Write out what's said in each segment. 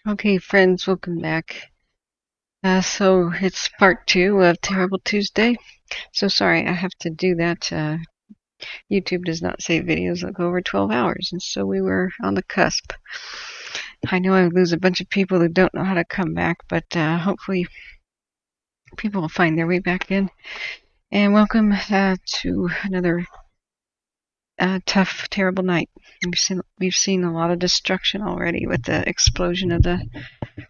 Okay, friends, welcome back. So it's part 2 of Terrible Tuesday. So sorry, I have to do that. YouTube does not save videos that go over 12 hours, and so we were on the cusp. I know I lose a bunch of people who don't know how to come back, but hopefully people will find their way back in. And welcome to another tough, terrible night. We've seen a lot of destruction already with the explosion of the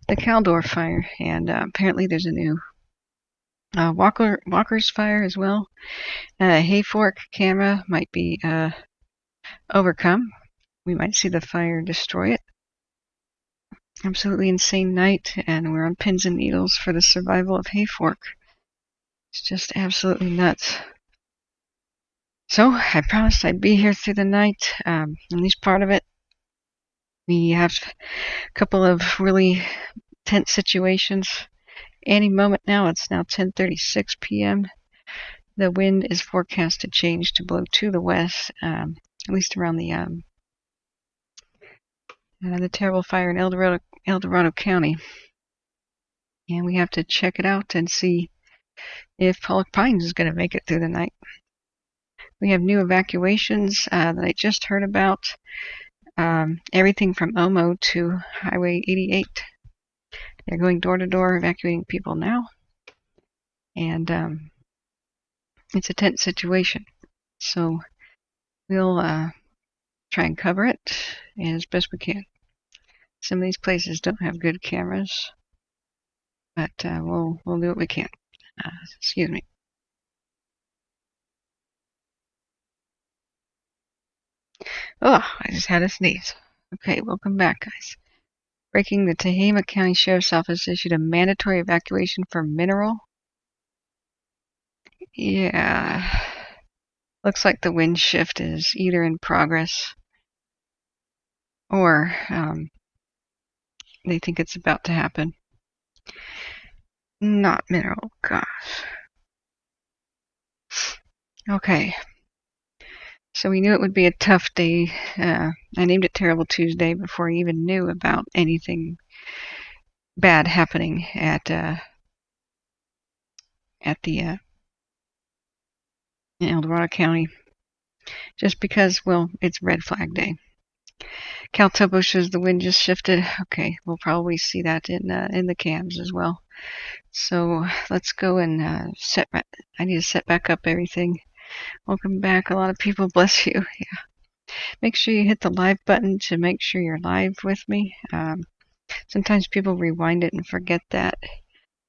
Caldor fire, and apparently there's a new Walker's fire as well. Hayfork camera might be overcome. We might see the fire destroy it. Absolutely insane night, and we're on pins and needles for the survival of Hayfork. It's just absolutely nuts. So I promised I'd be here through the night, at least part of it. We have a couple of really tense situations. Any moment now, it's now 10:36 p.m. The wind is forecast to change to blow to the west, at least around the terrible fire in El Dorado County. And we have to check it out and see if Pollock Pines is going to make it through the night. We have new evacuations that I just heard about. Everything from Omo to Highway 88. They're going door to door evacuating people now. And it's a tense situation. So we'll try and cover it as best we can. Some of these places don't have good cameras, but we'll do what we can. Excuse me. Oh, I just had a sneeze. Okay, welcome back, guys. Breaking: the Tehama County Sheriff's Office issued a mandatory evacuation for mineral. Yeah. Looks like the wind shift is either in progress or they think it's about to happen. Not mineral, gosh. Okay. So we knew it would be a tough day. I named it Terrible Tuesday before I even knew about anything bad happening at the in El Dorado County. Just because, well, it's red flag day. CalTopo shows the wind just shifted. Okay, we'll probably see that in the cams as well. So let's go and I need to set back up everything. Welcome back, a lot of people. Bless you. Yeah. Make sure you hit the live button to make sure you're live with me. Sometimes people rewind it and forget that.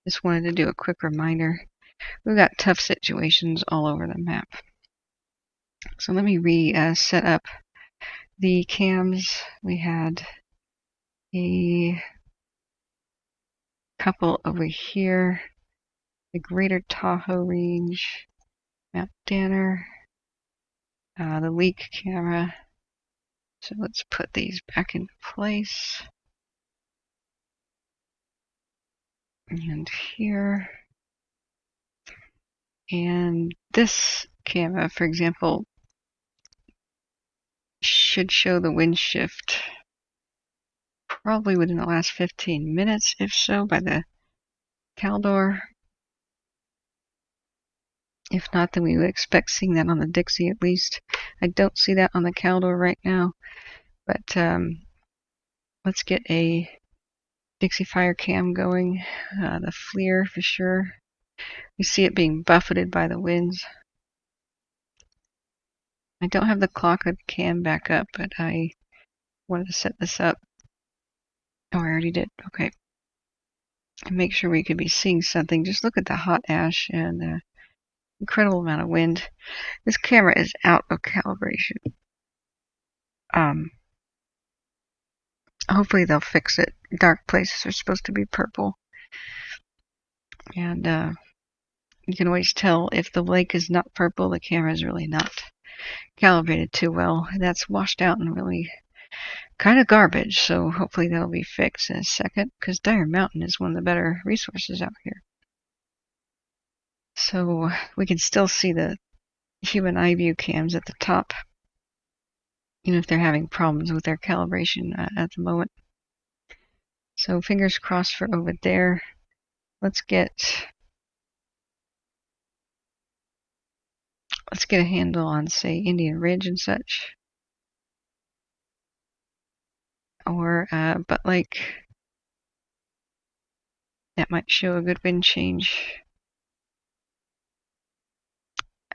Just wanted to do a quick reminder. We've got tough situations all over the map. So let me set up the cams. We had a couple over here. The Greater Tahoe Range, Mount Danner, the leak camera. So let's put these back in place. And here. And this camera, for example, should show the wind shift probably within the last 15 minutes, if so, by the Caldor. If not, then we would expect seeing that on the Dixie at least. I don't see that on the Caldor right now, but let's get a Dixie fire cam going. The FLIR for sure. We see it being buffeted by the winds. I don't have the clock or the cam back up, but I wanted to set this up. Oh, I already did. Okay. And make sure we could be seeing something. Just look at the hot ash and the incredible amount of wind. This camera is out of calibration. Hopefully they'll fix it. Dark places are supposed to be purple. And you can always tell if the lake is not purple, the camera is really not calibrated too well. That's washed out and really kind of garbage, so hopefully that'll be fixed in a second, because Dire Mountain is one of the better resources out here. So we can still see the human eye view cams at the top, even if they're having problems with their calibration at the moment. So fingers crossed for over there. Let's get a handle on, say, Indian Ridge and such. Or Butte Lake. That might show a good wind change.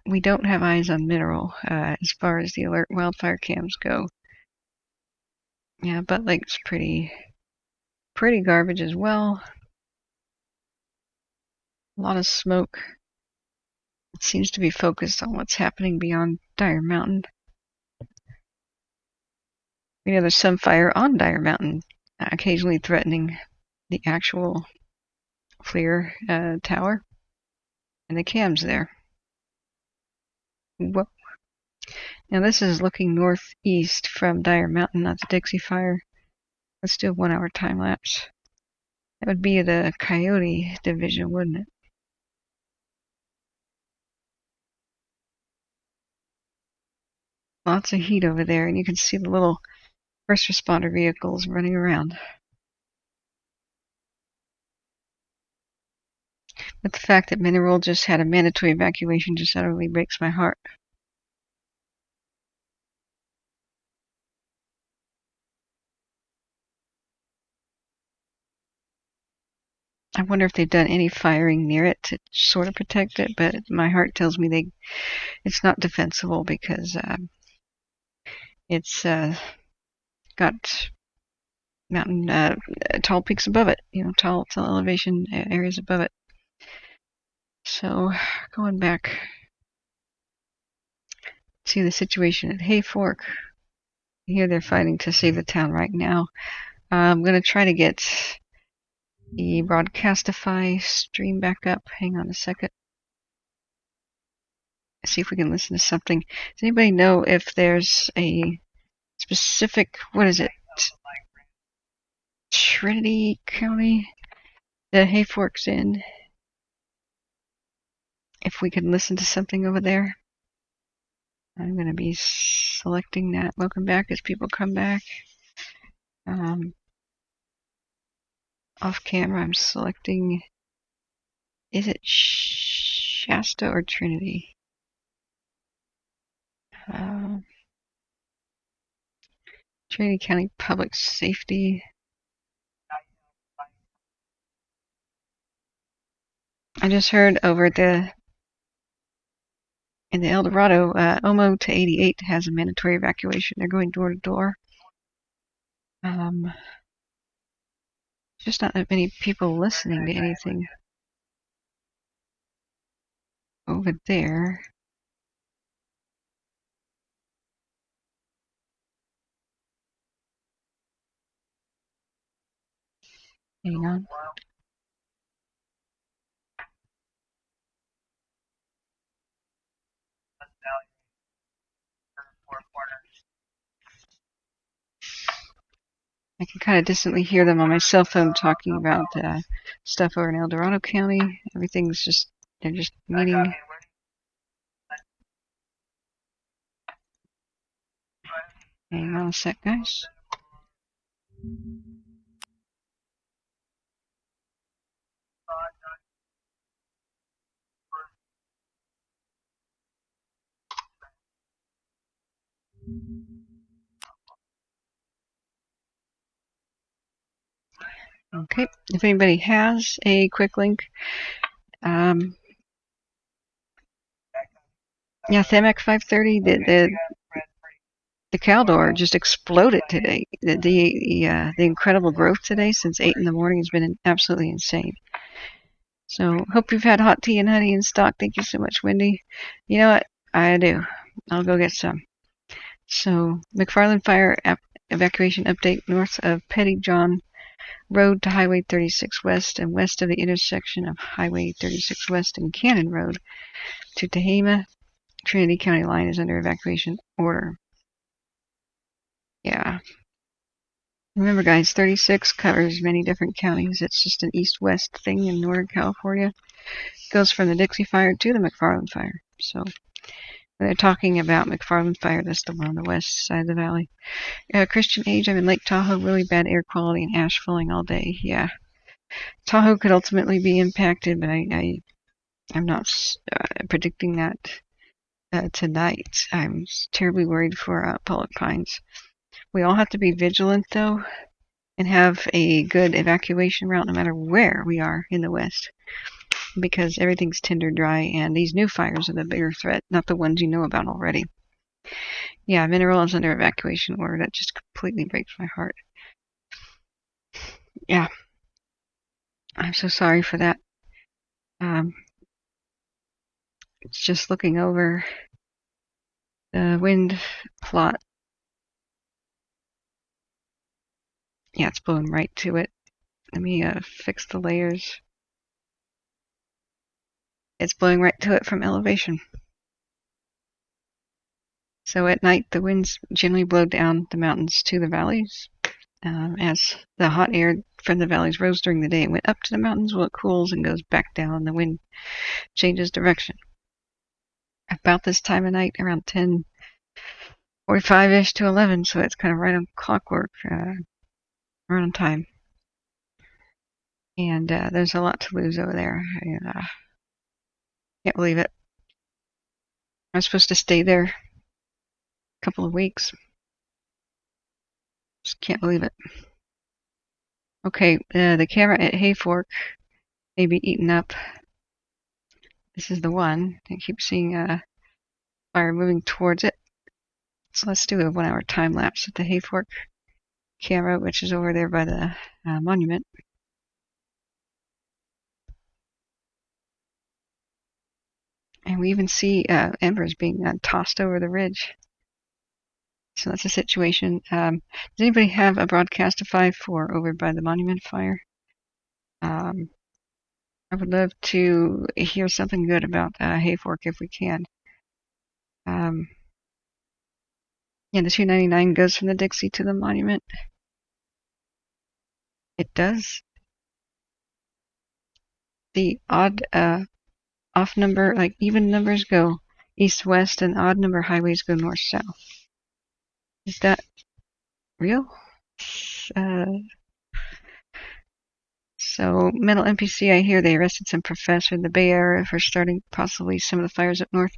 We don't have eyes on Mineral as far as the alert wildfire cams go. Yeah, Butte Lake's pretty garbage as well. A lot of smoke. It seems to be focused on what's happening beyond Dyer Mountain. We know there's some fire on Dyer Mountain, occasionally threatening the actual FLIR tower and the cams there. Whoa. Now this is looking northeast from Dyer Mountain, not the Dixie fire. Let's do a 1 hour time lapse. That would be the Coyote division, wouldn't it? Lots of heat over there, and you can see the little first responder vehicles running around. But the fact that Mineral just had a mandatory evacuation just utterly breaks my heart. I wonder if they've done any firing near it to sort of protect it, but my heart tells me it's not defensible because it's got mountain, tall peaks above it, tall elevation areas above it. So going back to the situation at Hayfork, here they're fighting to save the town right now. I'm going to try to get the Broadcastify stream back up. Hang on a second. See if we can listen to something. Does anybody know if there's a specific, what is it? Trinity County that Hayfork's in? If we can listen to something over there. I'm going to be selecting that. Welcome back as people come back. Off camera, I'm selecting, is it Shasta or Trinity? Trinity County Public Safety. I just heard over in the El Dorado, Omo to 88 has a mandatory evacuation. They're going door to door. Just not that many people listening to anything over there. Hang on. I can kind of distantly hear them on my cell phone talking about stuff over in El Dorado County. Everything's just, they're just meeting. Hang on a sec, guys. Okay, if anybody has a quick link, yeah, Themac 530, the Caldor just exploded today. The incredible growth today since 8 in the morning has been absolutely insane. So hope you've had hot tea and honey in stock. Thank you so much, Wendy. You know what? I do. I'll go get some. So McFarland Fire evacuation update north of Pettyjohn Road to Highway 36 West and west of the intersection of Highway 36 West and Cannon Road to Tehama. Trinity County line is under evacuation order. Yeah. Remember, guys, 36 covers many different counties. It's just an east-west thing in Northern California. It goes from the Dixie fire to the McFarland fire. So They're talking about McFarland Fire. That's the one on the west side of the valley. Christian Age, I'm in Lake Tahoe. Really bad air quality and ash falling all day. Yeah. Tahoe could ultimately be impacted, but I'm not predicting that tonight. I'm terribly worried for Pollock Pines. We all have to be vigilant, though, and have a good evacuation route no matter where we are in the west, because everything's tinder dry, and these new fires are the bigger threat, not the ones you know about already. Yeah, Mineral is under evacuation order. That just completely breaks my heart. Yeah. I'm so sorry for that. It's just looking over the wind plot. Yeah, it's blowing right to it. Let me fix the layers. It's blowing right to it from elevation. So at night, the winds generally blow down the mountains to the valleys. As the hot air from the valleys rose during the day, it went up to the mountains. Well, it cools and goes back down, and the wind changes direction. About this time of night, around 10:45-ish to 11, so it's kind of right on clockwork, right on time. And there's a lot to lose over there. I can't believe it. I was supposed to stay there a couple of weeks. Just can't believe it. Okay, the camera at Hayfork may be eaten up. This is the one. I keep seeing fire moving towards it. So let's do a 1 hour time lapse at the Hayfork camera, which is over there by the monument. And we even see embers being tossed over the ridge. So that's a situation. Does anybody have a Broadcastify for over by the monument fire? I would love to hear something good about Hayfork if we can. Yeah, the 299 goes from the Dixie to the monument. It does. The odd off number, like even numbers go east-west, and odd number highways go north-south. Is that real? So, Mental NPC, I hear they arrested some professor in the Bay Area for starting possibly some of the fires up north.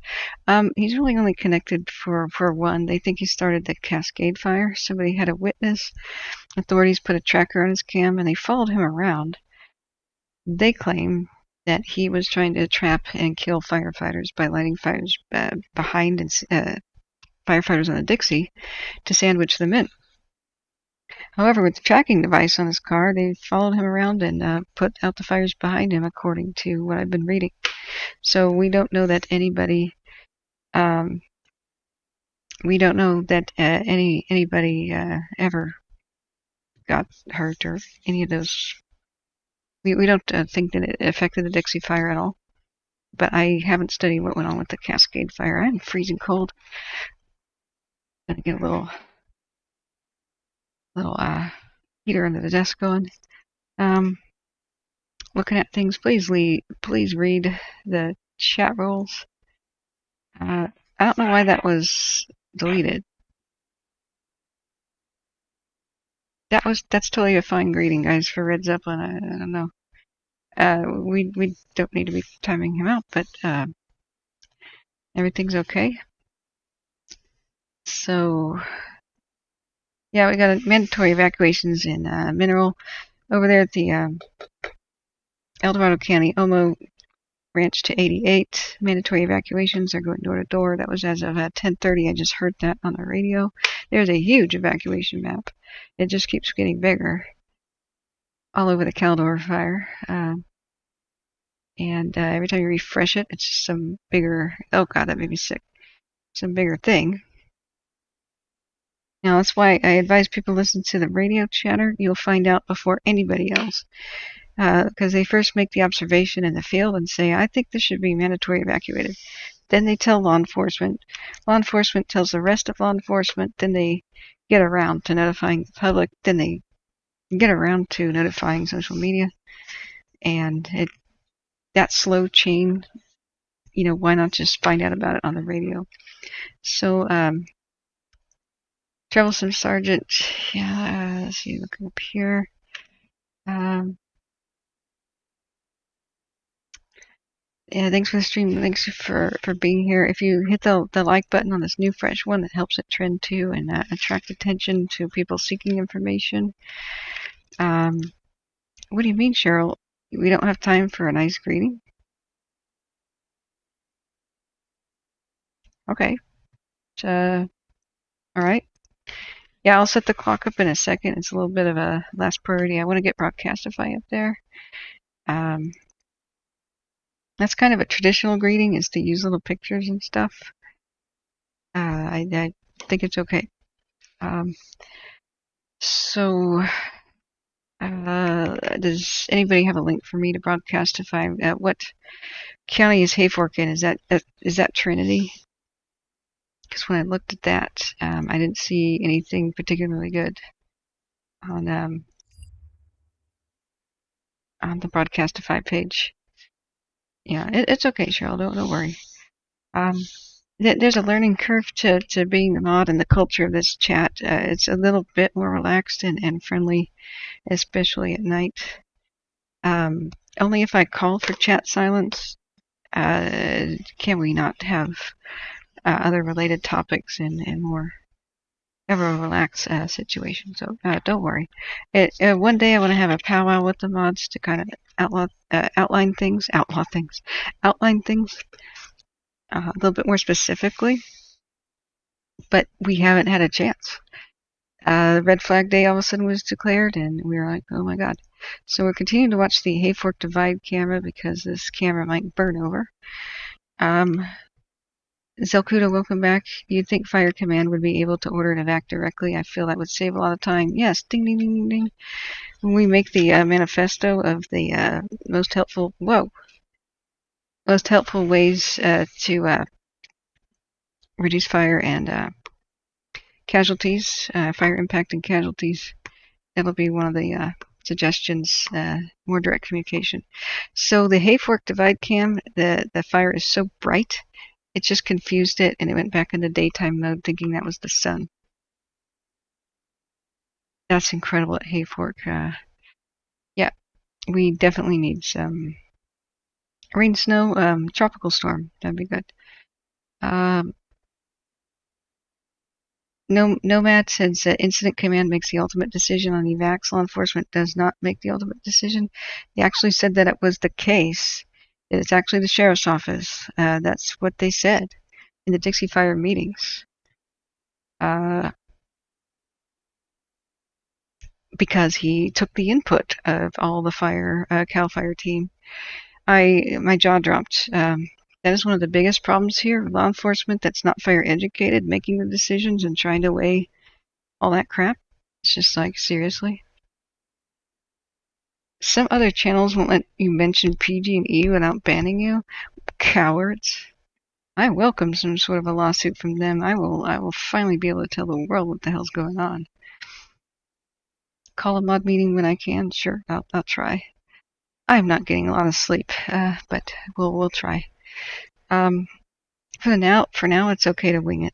He's really only connected for one. They think he started the Cascade Fire. Somebody had a witness. Authorities put a tracker on his cam, and they followed him around. They claim that he was trying to trap and kill firefighters by lighting fires behind firefighters on the Dixie to sandwich them in. However, with the tracking device on his car, they followed him around and put out the fires behind him, according to what I've been reading. So we don't know that anybody, anybody ever got hurt or any of those. We don't think that it affected the Dixie fire at all. But I haven't studied what went on with the Cascade Fire. I'm freezing cold. Gonna get a little heater under the desk going. Looking at things, please read the chat rules. I don't know why that was deleted. That's totally a fine greeting, guys, for Red Zeppelin. I don't know. We don't need to be timing him out, but everything's okay. So yeah, we got mandatory evacuations in Mineral over there at the El Dorado County Omo Ranch to 88. Mandatory evacuations are going door to door. That was as of 10:30. I just heard that on the radio. There's a huge evacuation map. It just keeps getting bigger all over the Caldor fire. And every time you refresh it, it's just some bigger, oh god, that made me sick, some bigger thing. Now, that's why I advise people listen to the radio chatter. You'll find out before anybody else. Because they first make the observation in the field and say, I think this should be mandatory evacuated. Then they tell law enforcement. Law enforcement tells the rest of law enforcement. Then they get around to notifying the public. Then they get around to notifying social media. And that slow chain, why not just find out about it on the radio? So, Troublesome Sergeant, yeah, let's see, looking up here. Yeah, thanks for the stream. Thanks for being here. If you hit the like button on this new fresh one, that helps it trend too and attract attention to people seeking information. What do you mean, Cheryl? We don't have time for a nice greeting? Okay. All right. Yeah, I'll set the clock up in a second. It's a little bit of a last priority. I want to get Broadcastify up there. That's kind of a traditional greeting, is to use little pictures and stuff. I think it's okay. So, does anybody have a link for me to Broadcastify? What county is Hayfork in? Is that Trinity? Because when I looked at that, I didn't see anything particularly good on the Broadcastify page. Yeah, it's okay, Cheryl. Don't worry. There's a learning curve to being the mod and the culture of this chat. It's a little bit more relaxed and friendly, especially at night. Only if I call for chat silence can we not have other related topics and more of a relaxed situation. So don't worry. One day I want to have a powwow with the mods to kind of outline things a little bit more specifically. But we haven't had a chance. Red Flag Day all of a sudden was declared, and we were like, oh my god. So we're continuing to watch the Hayfork Divide camera because this camera might burn over. Zelkuda, welcome back. You'd think Fire Command would be able to order an evac directly. I feel that would save a lot of time. Yes, ding, ding, ding, ding. When we make the manifesto of the most helpful ways to reduce fire and casualties, fire impact and casualties, that'll be one of the suggestions, more direct communication. So the Hayfork Divide cam, the fire is so bright, it just confused it, and it went back into daytime mode, thinking that was the sun. That's incredible at Hayfork. Yeah, we definitely need some rain, snow, tropical storm. That'd be good. Nomad says that Incident Command makes the ultimate decision on evacs. Law enforcement does not make the ultimate decision. They actually said that it was the case. It's actually the sheriff's office. That's what they said in the Dixie Fire meetings. Because he took the input of all the Cal Fire team. My jaw dropped. That is one of the biggest problems here. Law enforcement that's not fire educated, making the decisions and trying to weigh all that crap. It's just like, seriously? Some other channels won't let you mention PG&E without banning you. Cowards. I welcome some sort of a lawsuit from them. I will finally be able to tell the world what the hell's going on. Call a mod meeting when I can. Sure, I'll try. I'm not getting a lot of sleep, but we'll try. For now, it's okay to wing it.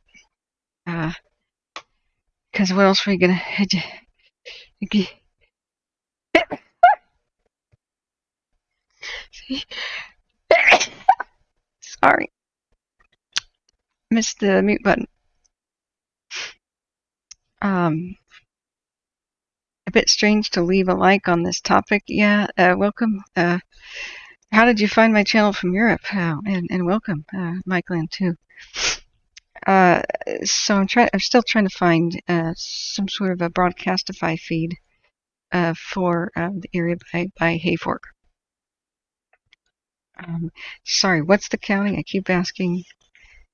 Because what else are we gonna? Sorry, missed the mute button. A bit strange to leave a like on this topic. Yeah, welcome. How did you find my channel from Europe? And welcome, Michael, too. So I'm still trying to find some sort of a Broadcastify feed for the area by Hayfork. Sorry, what's the county? I keep asking.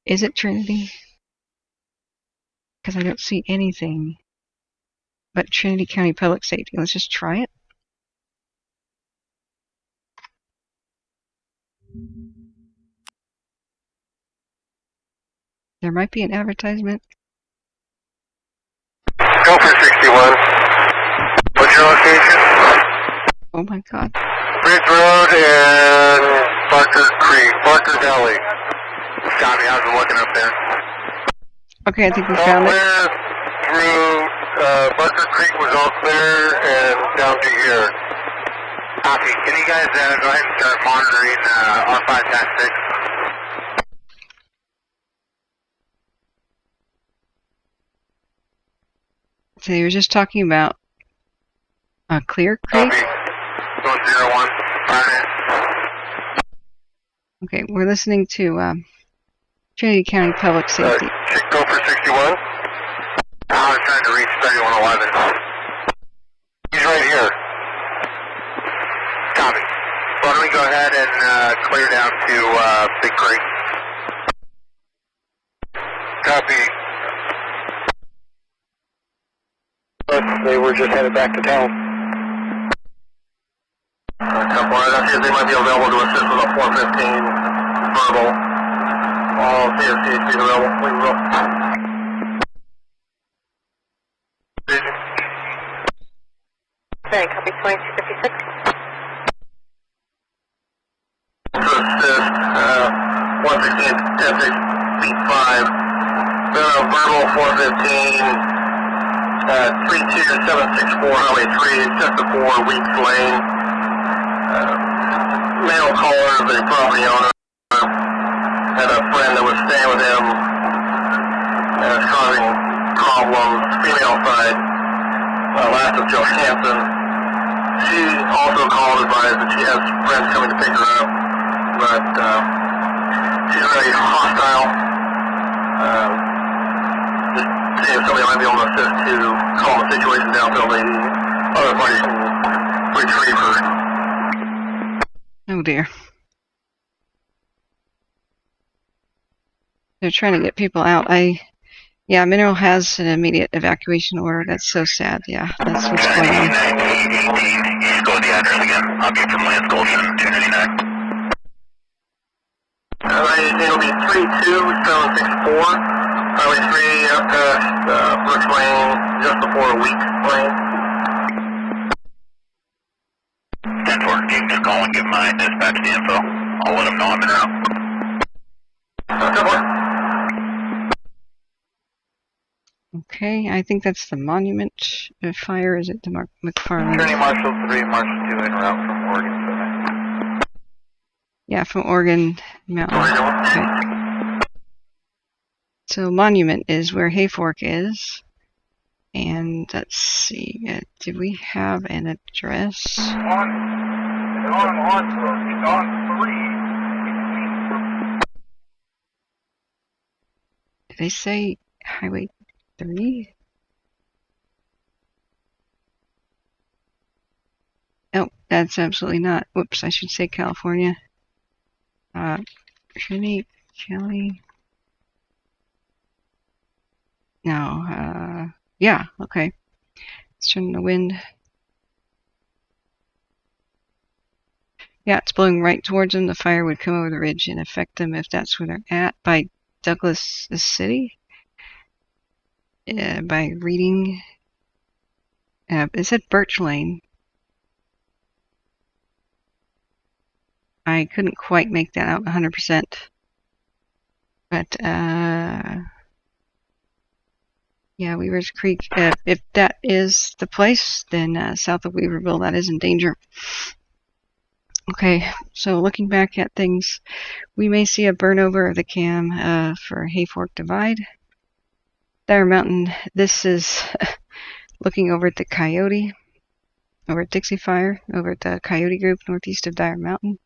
Is it Trinity? Because I don't see anything but Trinity County Public Safety. Let's just try it. There might be an advertisement. Go for 61. What's your location? Oh my god. Bridge Road and Barker Creek, Barker Valley. Tommy, how's it looking up there? Okay, I think we found it. Clear through Buster Creek was all clear and down to here. Copy. Can you guys go ahead and start monitoring R5-6? So you were just talking about Clear Creek? Copy. Going 01. Fire. Okay, we're listening to Trinity County Public Safety. Go for 61. I was trying to reach 3111. He's right here. Copy. Why don't we go ahead and clear down to Big Creek? Copy. They were just headed back to town. A couple of they might be available to assist with a 415 verbal. All CSCs available. We will. Okay, copy 2256. To assist, 116, 10-6, feet 5. Verbal 415. 32764 Highway 3, just before Weeks Lane. Male caller, the property owner, had a friend that was staying with him and is causing problems. Female side, last of Johansson. She also called, advised that she has friends coming to pick her up, but she's very hostile. See if somebody might be able to assist to calm the situation down until the other party can retrieve her. Oh dear. They're trying to get people out. Yeah, Mineral has an immediate evacuation order. That's so sad. Yeah, that's what's going on. 18, you go to the address again. I'll get from Lance Golden, 299. It'll be 32764. Highway 3 up past Brooks Lane, just before Weeks Lane. 10-4, you can just call and give my dispatch the info. I'll let them know I'm in route. 10-4. Okay, I think that's the Monument fire. Is it the McFarland? Trinity Marshall 3, Marshall 2 en route from Oregon 7. Yeah, from Oregon Mountain. Okay. So Monument is where Hayfork is. And let's see, do we have an address? On 3. Did they say Highway 3? Oh, that's absolutely not. Whoops, I should say California. Trinity County. No, yeah, okay. Let's turn the wind. Yeah, it's blowing right towards them. The fire would come over the ridge and affect them if that's where they're at. By Douglas City? By reading. It said Birch Lane. I couldn't quite make that out 100%. But, yeah, Weaver's Creek. If that is the place, then south of Weaverville, that is in danger. Okay, so looking back at things, we may see a burnover of the cam for Hayfork Divide. Dyer Mountain, this is looking over at the Coyote, over at Dixie Fire, over at the Coyote Group northeast of Dyer Mountain.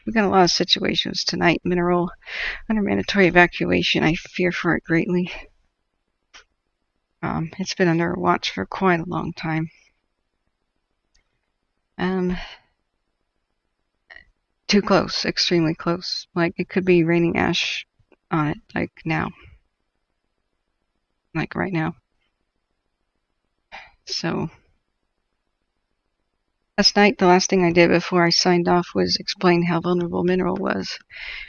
We've got a lot of situations tonight. Mineral under mandatory evacuation. I fear for it greatly. It's been under watch for quite a long time. Too close, extremely close. Like it could be raining ash on it, like now. Like right now. So, last night, the last thing I did before I signed off was explain how vulnerable Mineral was.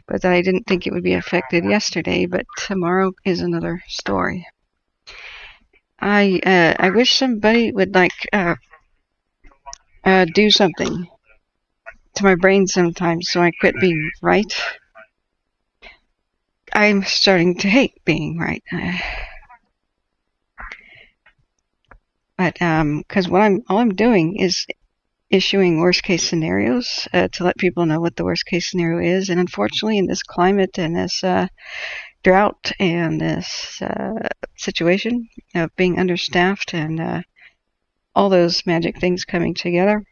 But that I didn't think it would be affected yesterday, but tomorrow is another story. I wish somebody would like do something to my brain sometimes so I quit being right. I'm starting to hate being right. But because all I'm doing is issuing worst case scenarios to let people know what the worst case scenario is. And unfortunately, in this climate and this drought and this situation of being understaffed and all those magic things coming together,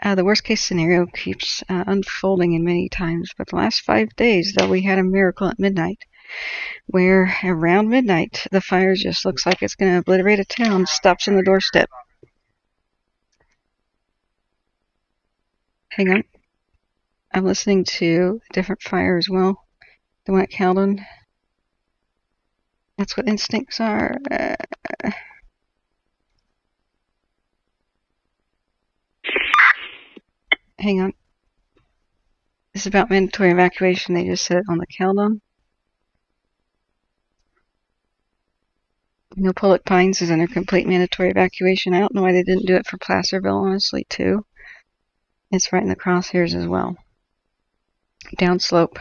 the worst case scenario keeps unfolding in many times. But the last 5 days, though, we had a miracle at midnight, where around midnight the fire just looks like it's going to obliterate a town, stops on the doorstep. Hang on. I'm listening to a different fire as well. The one at Caldor. That's what instincts are. Hang on. This is about mandatory evacuation. They just said it on the Caldor. No, Public Pines is under complete mandatory evacuation. I don't know why they didn't do it for Placerville, honestly, too. It's right in the crosshairs as well. Downslope.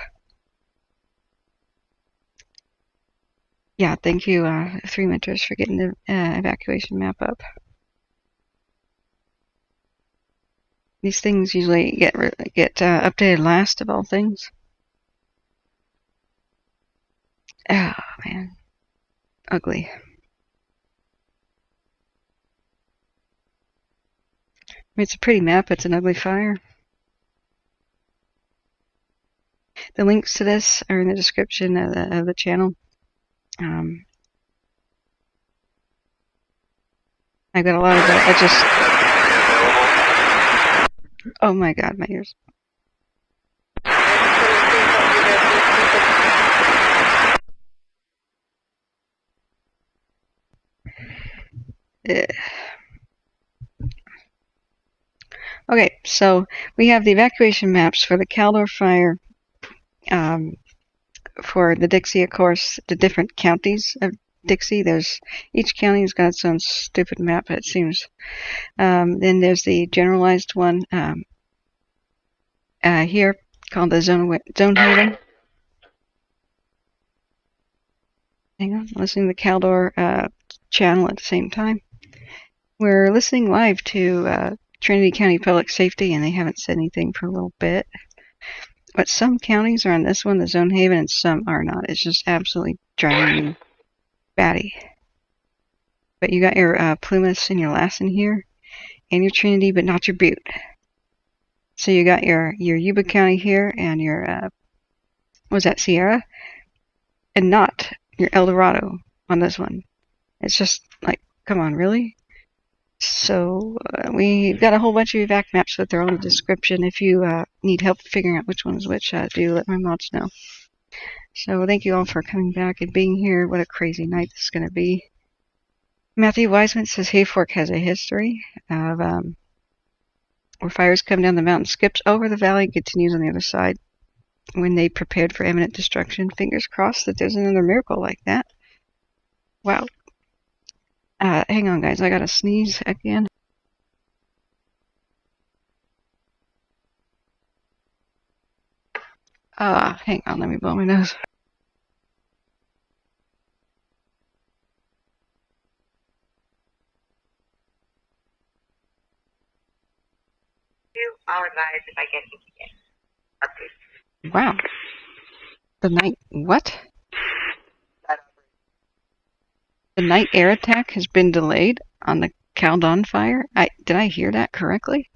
Yeah, thank you, Three Mentors, for getting the evacuation map up. These things usually get updated last of all things. Oh, man. Ugly. It's a pretty map. It's an ugly fire. The links to this are in the description of the channel. I got a lot of that. Oh my God, my ears. Okay, so we have the evacuation maps for the Caldor fire, for the Dixie, of course, the different counties of Dixie. Each county has got its own stupid map, it seems. Then there's the generalized one here called the Zone Haven. Hang on, I'm listening to the Caldor channel at the same time. We're listening live to Trinity County Public Safety, and they haven't said anything for a little bit. But some counties are on this one, the Zone Haven, and some are not. It's just absolutely driving me batty. But you got your Plumas and your Lassen here, and your Trinity, but not your Butte. So you got your Yuba County here, and your, what was that, Sierra? And not your El Dorado on this one. It's just like, come on, really? So we've got a whole bunch of evac maps that they're on the description. If you need help figuring out which one is which, do let my mods know. So thank you all for coming back and being here. What a crazy night this is going to be. Matthew Wiseman says Hayfork has a history of where fires come down the mountain, skips over the valley, continues on the other side. When they prepared for imminent destruction, fingers crossed that there's another miracle like that. Wow. Hang on, guys. I gotta sneeze again. Hang on. Let me blow my nose. I'll advise if I get updates. Wow. The night... What? The night air attack has been delayed on the Caldor fire? Did I hear that correctly?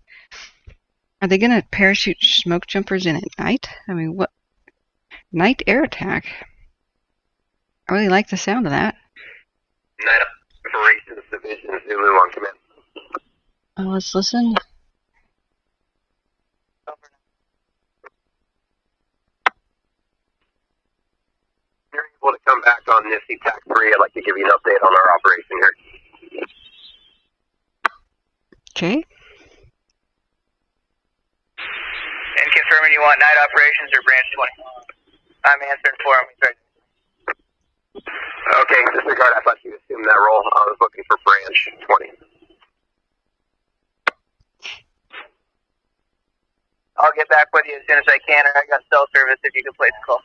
Are they going to parachute smoke jumpers in at night? I mean, what? Night air attack? I really like the sound of that. Night operations division, Zulu on command. Let's listen. You're able to come back on Nifty TAC 3. I'd like to give you an update on our operation here. Okay. And confirming you want night operations or branch 20. I'm answering for him. He's ready. Okay, disregard. I thought you assumed that role. I was looking for branch 20. I'll get back with you as soon as I can, or I got cell service if you could place a call.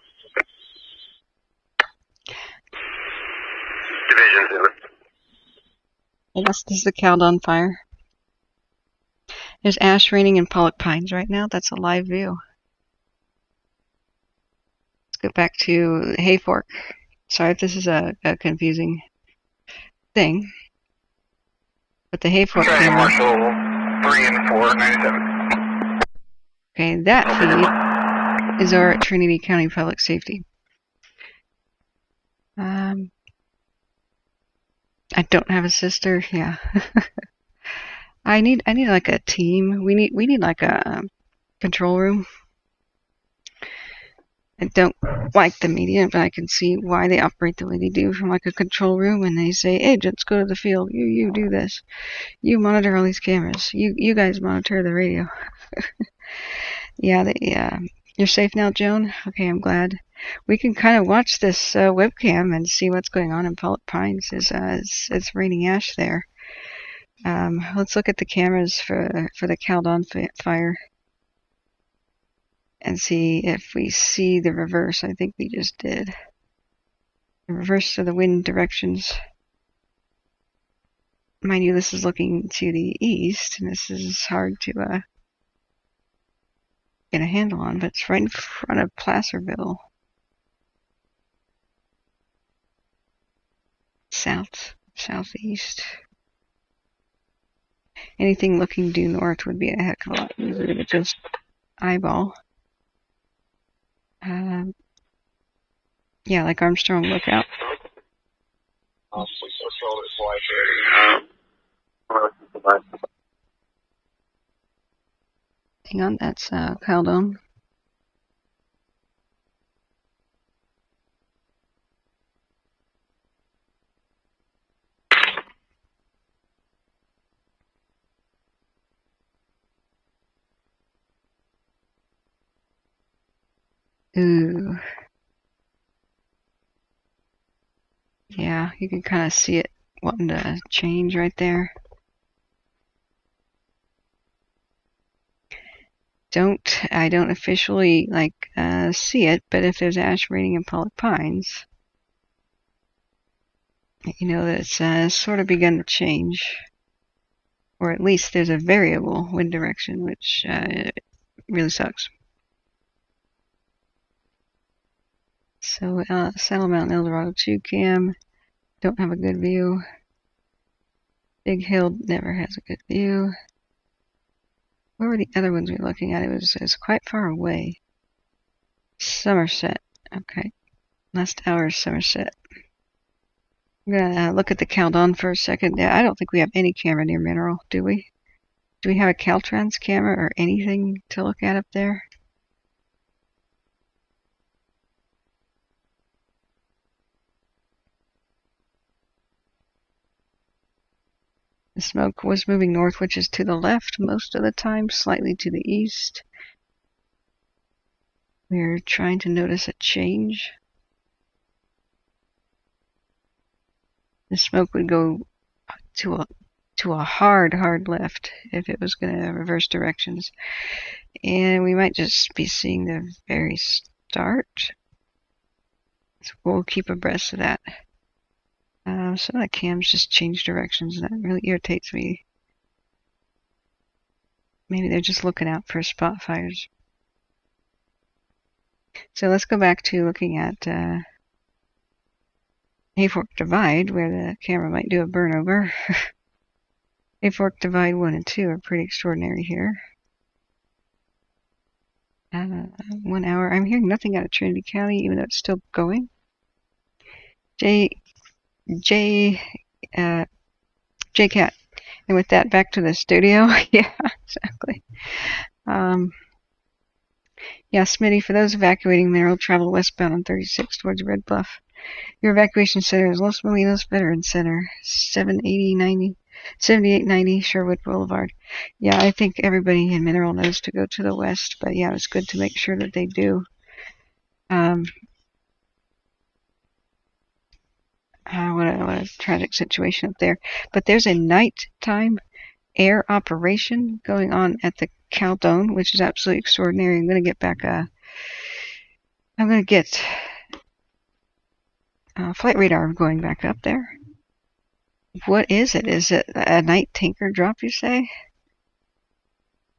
Division Zulu. I guess this is the Caldor fire. There's ash raining in Pollock Pines right now. That's a live view. Let's go back to Hayfork. Sorry if this is a confusing thing. But the Hayfork camera. Marshall 3 and 4, 97. Okay, that feed is our Trinity County Public Safety. I don't have a sister. Yeah. I need like a team. We need like a control room. I don't like the media, but I can see why they operate the way they do from like a control room, and they say, agents, go to the field. You do this. You monitor all these cameras. You guys monitor the radio. Yeah, you're safe now, Joan? Okay, I'm glad. We can kind of watch this webcam and see what's going on in Pollock Pines. It's raining ash there. Let's look at the cameras for the Caldor fire and see if we see the reverse. I think we just did. The reverse of the wind directions. Mind you, this is looking to the east, and this is hard to get a handle on, but it's right in front of Placerville. Southeast. Anything looking due north would be a heck of a lot easier to just eyeball. Yeah, like Armstrong Lookout. Hang on, that's Caldor. Ooh. Yeah, you can kind of see it wanting to change right there. I don't officially see it, but if there's ash raining in Pollock Pines, you know that it's sort of begun to change, or at least there's a variable wind direction, which really sucks. So Saddle Mountain El Dorado 2 cam, don't have a good view. Big Hill never has a good view. Where were the other ones we were looking at? It was quite far away. Somerset. Okay. Last hour is Somerset. I'm gonna look at the Caldor for a second. Yeah, I don't think we have any camera near Mineral, do we? Do we have a Caltrans camera or anything to look at up there? The smoke was moving north, which is to the left most of the time, slightly to the east. We're trying to notice a change. The smoke would go to a hard left if it was going to reverse directions. And we might just be seeing the very start. So we'll keep abreast of that. Some of the cams just change directions, and that really irritates me. Maybe they're just looking out for spot fires. So let's go back to looking at Hayfork Divide, where the camera might do a burn over. Hayfork Divide 1 and 2 are pretty extraordinary here. 1 hour. I'm hearing nothing out of Trinity County, even though it's still going. J-Cat. And with that, back to the studio. Yeah, exactly. Yeah, Smitty, for those evacuating Mineral, travel westbound on 36 towards Red Bluff. Your evacuation center is Los Molinos Veteran Center, 7890 Sherwood Boulevard. Yeah, I think everybody in Mineral knows to go to the west, but yeah, it's good to make sure that they do. What a tragic situation up there. But there's a nighttime air operation going on at the Caldor, which is absolutely extraordinary. I'm going to get back flight radar going back up there. What is it? Is it a night tanker drop, you say?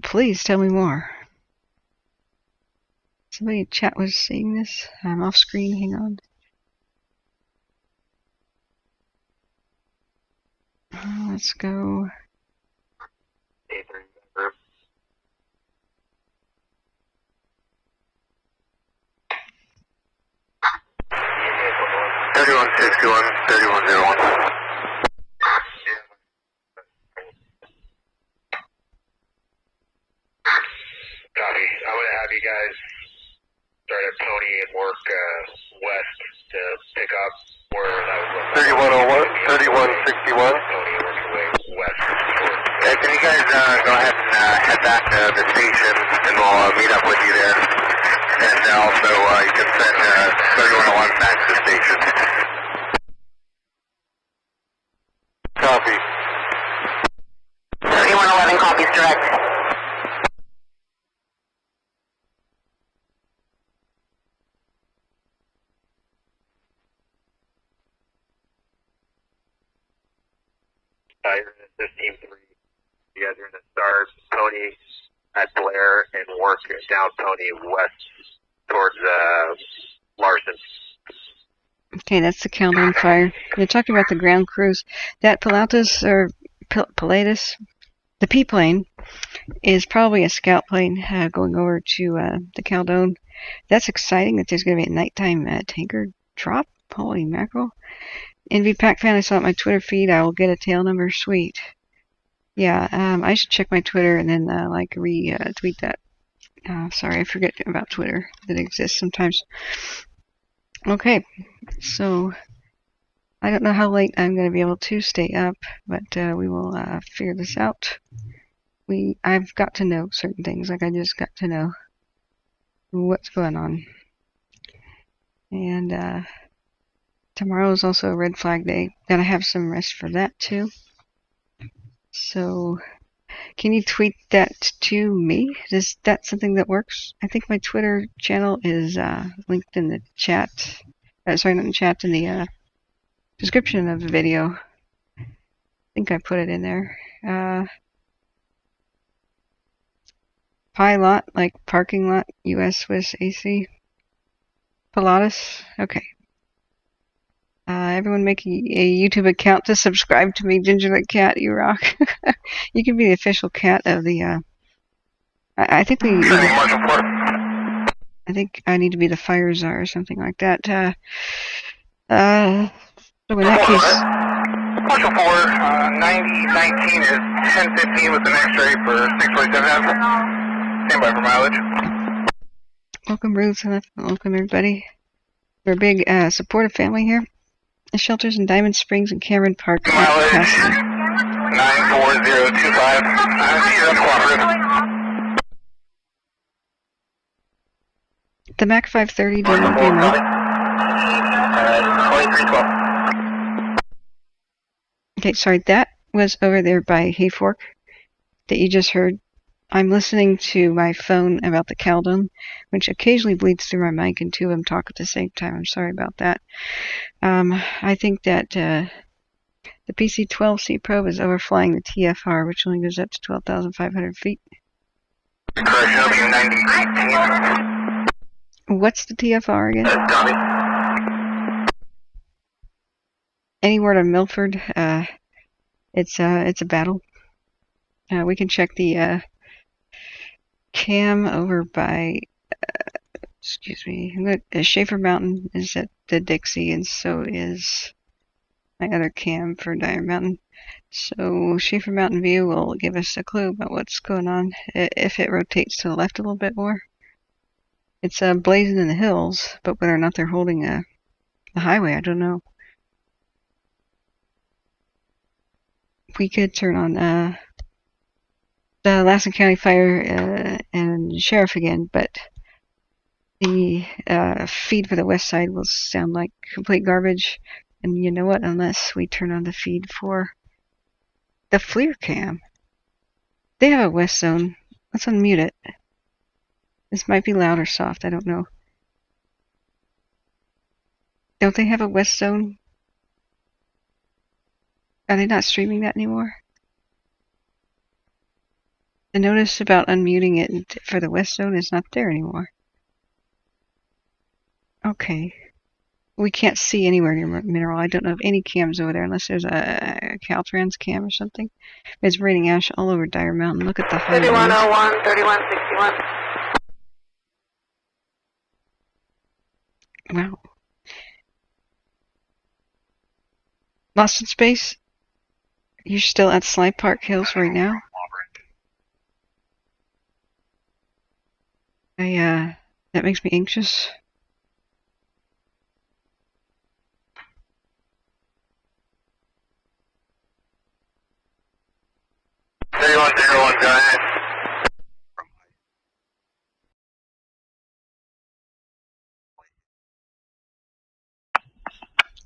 Please tell me more. Somebody in chat was seeing this. I'm off screen. Hang on. Let's go. Thirty-one 3101. Copy. I'm going to have you guys start at Tony and work west to pick up where that was. 3161. Tony working your way west. Okay, can you guys go ahead and head back to the station and we'll meet up with you there. And also you can send 3101 back to the station. Copy. 3111 copies direct. You're in this team 3. You guys are going to start Tony at Blair and work down Tony west towards Larson. Okay, that's the Caldor fire. They're talking about the ground crews. That Pilatus or Pilatus, the P plane, is probably a scout plane going over to the Caldor. That's exciting that there's going to be a nighttime tanker drop. Holy mackerel. EVAC fan, I saw it on my Twitter feed. I will get a tail number. Sweet. Yeah, I should check my Twitter and then retweet that. Sorry, I forget about Twitter that exists sometimes. Okay, so I don't know how late I'm going to be able to stay up, but we will figure this out. I've got to know certain things, like I just got to know what's going on. And tomorrow is also a red flag day. Gotta have some rest for that too. So, can you tweet that to me? Is that something that works? I think my Twitter channel is linked in the chat. Sorry, not in the chat, in the description of the video. I think I put it in there. Pilot, like parking lot, US Swiss AC. Pilatus? Okay. Everyone make a YouTube account to subscribe to me, Gingerly Cat, you rock. You can be the official cat of the, I think we, I think I need to be the fire czar or something like that. So in that case... Marshal 4, 9019 is 1015 with an X-ray for 647. Stand by for mileage. Welcome, Ruth. Welcome, everybody. We're a big supportive family here. The shelters in Diamond Springs and Cameron Park. Mileage 94025. That's cooperative. The Mac 530 doing okay, right? 2312. Okay, sorry, that was over there by Hayfork that you just heard. I'm listening to my phone about the Caldor, which occasionally bleeds through my mic and two of them talk at the same time. I'm sorry about that. I think that the PC-12C probe is overflying the TFR, which only goes up to 12,500 feet. Correction, it'll be 9018. What's the TFR again? Any word on Milford? It's a battle. We can check the cam over by, excuse me, Schaefer Mountain is at the Dixie, and so is my other cam for Dyer Mountain. So Schaefer Mountain view will give us a clue about what's going on if it rotates to the left a little bit more. It's blazing in the hills, but whether or not they're holding a highway, I don't know. We could turn on the Lassen County Fire and Sherriff again, but the feed for the west side will sound like complete garbage. And you know what? Unless we turn on the feed for the FLIR cam. They have a west zone. Let's unmute it. This might be loud or soft. I don't know. Don't they have a west zone? Are they not streaming that anymore? The notice about unmuting it for the West Zone is not there anymore. Okay. We can't see anywhere near Mineral. I don't know of any cams over there unless there's a Caltrans cam or something. It's raining ash all over Dyer Mountain. Look at the high 3101, 3161. Wow. Lost in Space? You're still at Sly Park Hills right now? That makes me anxious.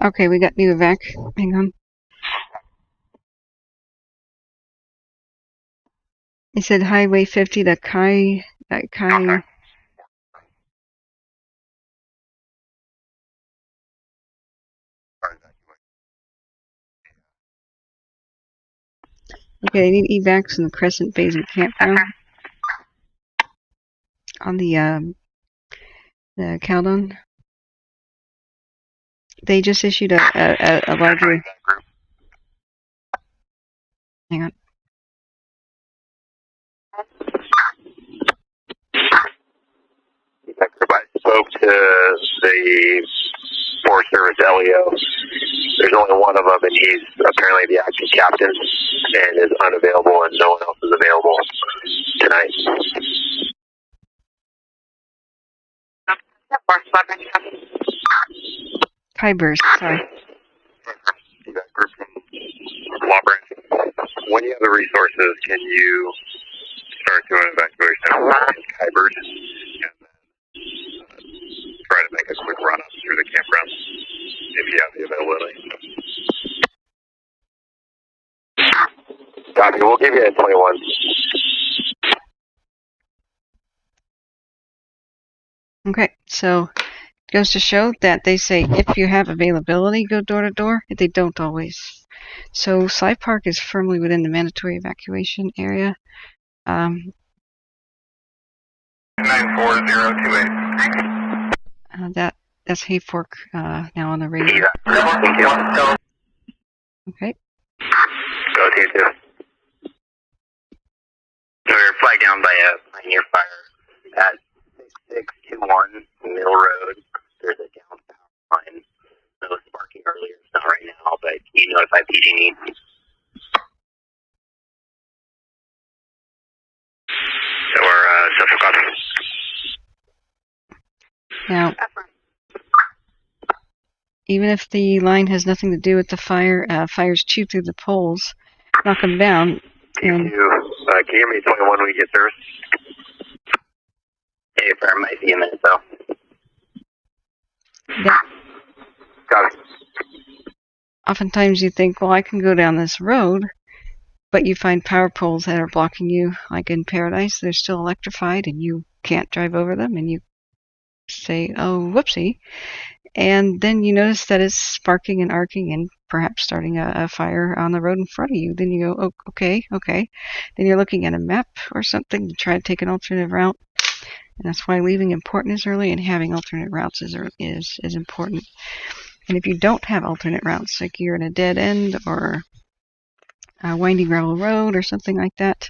Okay, we got new evac. Hang on. It said Highway 50 to Kai. Okay, I need evacs in the Crescent Basin campground. On the Caldor. They just issued a larger. Hang on. Everybody spoke to the Forest Service LEO. There's only one of them, and he's apparently the acting captain and is unavailable, and no one else is available tonight. Kybers, sorry. You got group from Law Branch. When you have the resources, can you start doing evacuation in Kybers and then try to make a quick run up through the campground if you have the availability? Copy. We'll give you a 21. Okay, so it goes to show that they say if you have availability, go door to door. They don't always. So Sly Park is firmly within the mandatory evacuation area. 94028. That's Hayfork now on the radio. Thank you. Okay. Go to you too. We're flagged down by a Pioneer fire at 6621 Mill Road. There's a down power line that was sparking earlier. It's not right now, but can you notify PG&E? Or Central Copy. Now, even if the line has nothing to do with the fire, fires chew through the poles, knock them down. Can you hear me 21 when we get service? Hey, fire might be a minute though. Got it. Oftentimes you think, well, I can go down this road, but you find power poles that are blocking you, like in Paradise. They're still electrified and you can't drive over them, and you say, oh, whoopsie. And then you notice that it's sparking and arcing and perhaps starting a fire on the road in front of you. Then you go, oh, okay. Then you're looking at a map or something to try to take an alternate route. And that's why leaving in port is early and having alternate routes is important. And if you don't have alternate routes, like you're in a dead end or a winding gravel road or something like that,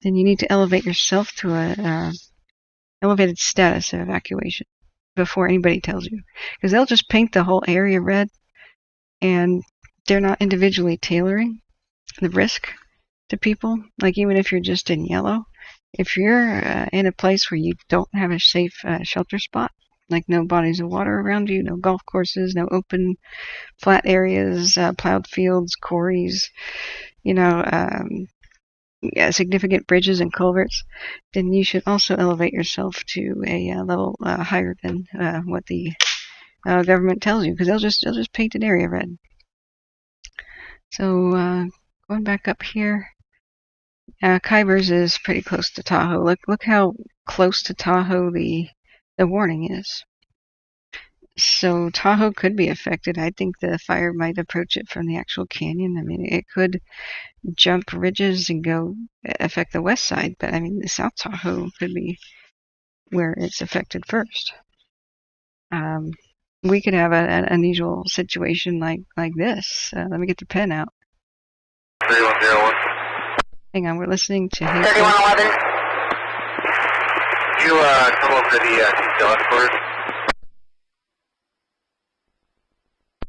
then you need to elevate yourself to a elevated status of evacuation before anybody tells you. Because they'll just paint the whole area red, and they're not individually tailoring the risk to people. Like even if you're just in yellow, if you're in a place where you don't have a safe shelter spot, like no bodies of water around you, no golf courses, no open flat areas, plowed fields, quarries, significant bridges and culverts, then you should also elevate yourself to a level higher than what the government tells you, because they'll just paint an area red. So going back up here, Kybers is pretty close to Tahoe. Look how close to Tahoe the warning is. So Tahoe could be affected. I think the fire might approach it from the actual canyon. I mean, it could jump ridges and go affect the west side, but I mean, the South Tahoe could be where it's affected first. We could have an unusual situation like this. Let me get the pen out. 3101. Hang on, we're listening to Hayfork. 3111. You come over to the ambulance quarters.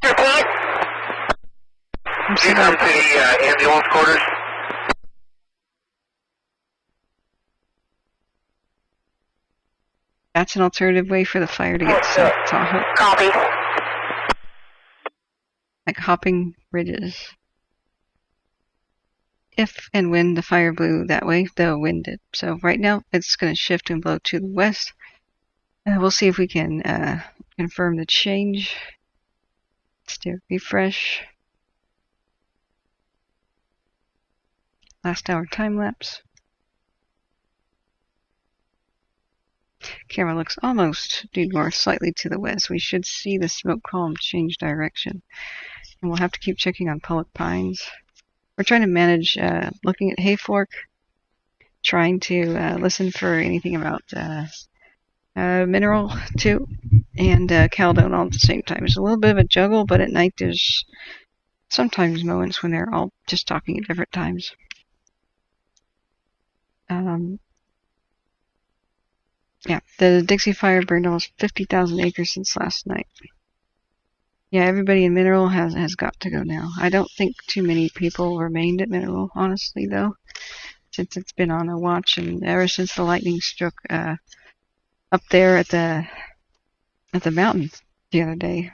Repeat. You come to the ambulance quarters. That's an alternative way for the fire to get to South Tahoe. Copy. Like hopping ridges. If and when the fire blew that way, the wind did. So right now, it's going to shift and blow to the west. We'll see if we can confirm the change. Let's do a refresh. Last hour time lapse. Camera looks almost due north, slightly to the west. We should see the smoke column change direction. And we'll have to keep checking on Public Pines. We're trying to manage looking at Hayfork, trying to listen for anything about mineral too, and Caldor all at the same time. It's a little bit of a juggle, but at night there's sometimes moments when they're all just talking at different times. Yeah, the Dixie fire burned almost 50,000 acres since last night. Yeah, everybody in Mineral has got to go now. I don't think too many people remained at Mineral, honestly, though, since it's been on a watch, and ever since the lightning struck up there at the mountain the other day.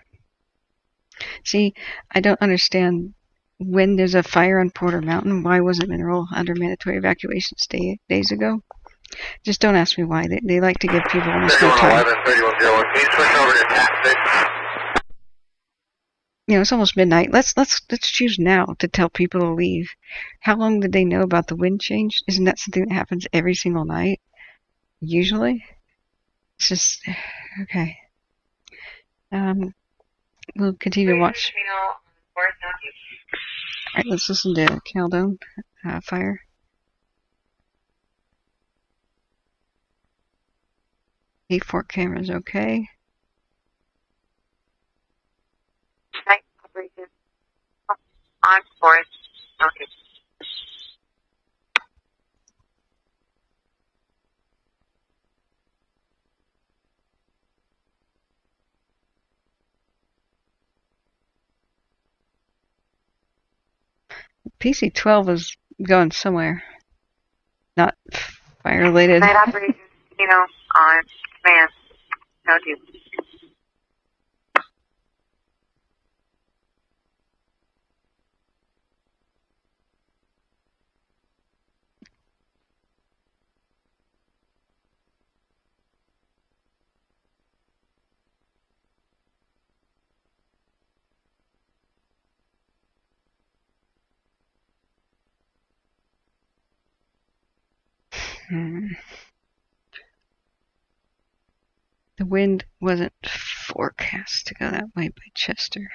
See, I don't understand, when there's a fire on Porter Mountain, why wasn't Mineral under mandatory evacuation days ago? Just don't ask me why. They like to give people almost no time. 3101. Can you switch over to tactics? You know, it's almost midnight. Let's choose now to tell people to leave. How long did they know about the wind change? Isn't that something that happens every single night? Usually? It's just okay. We'll continue to watch. Alright, let's listen to Caldor fire. Hayfork camera's okay. Night operation. On forest. Okay. PC-12 is going somewhere. Not fire related. Night operation. On command. No do. The wind wasn't forecast to go that way by Chester.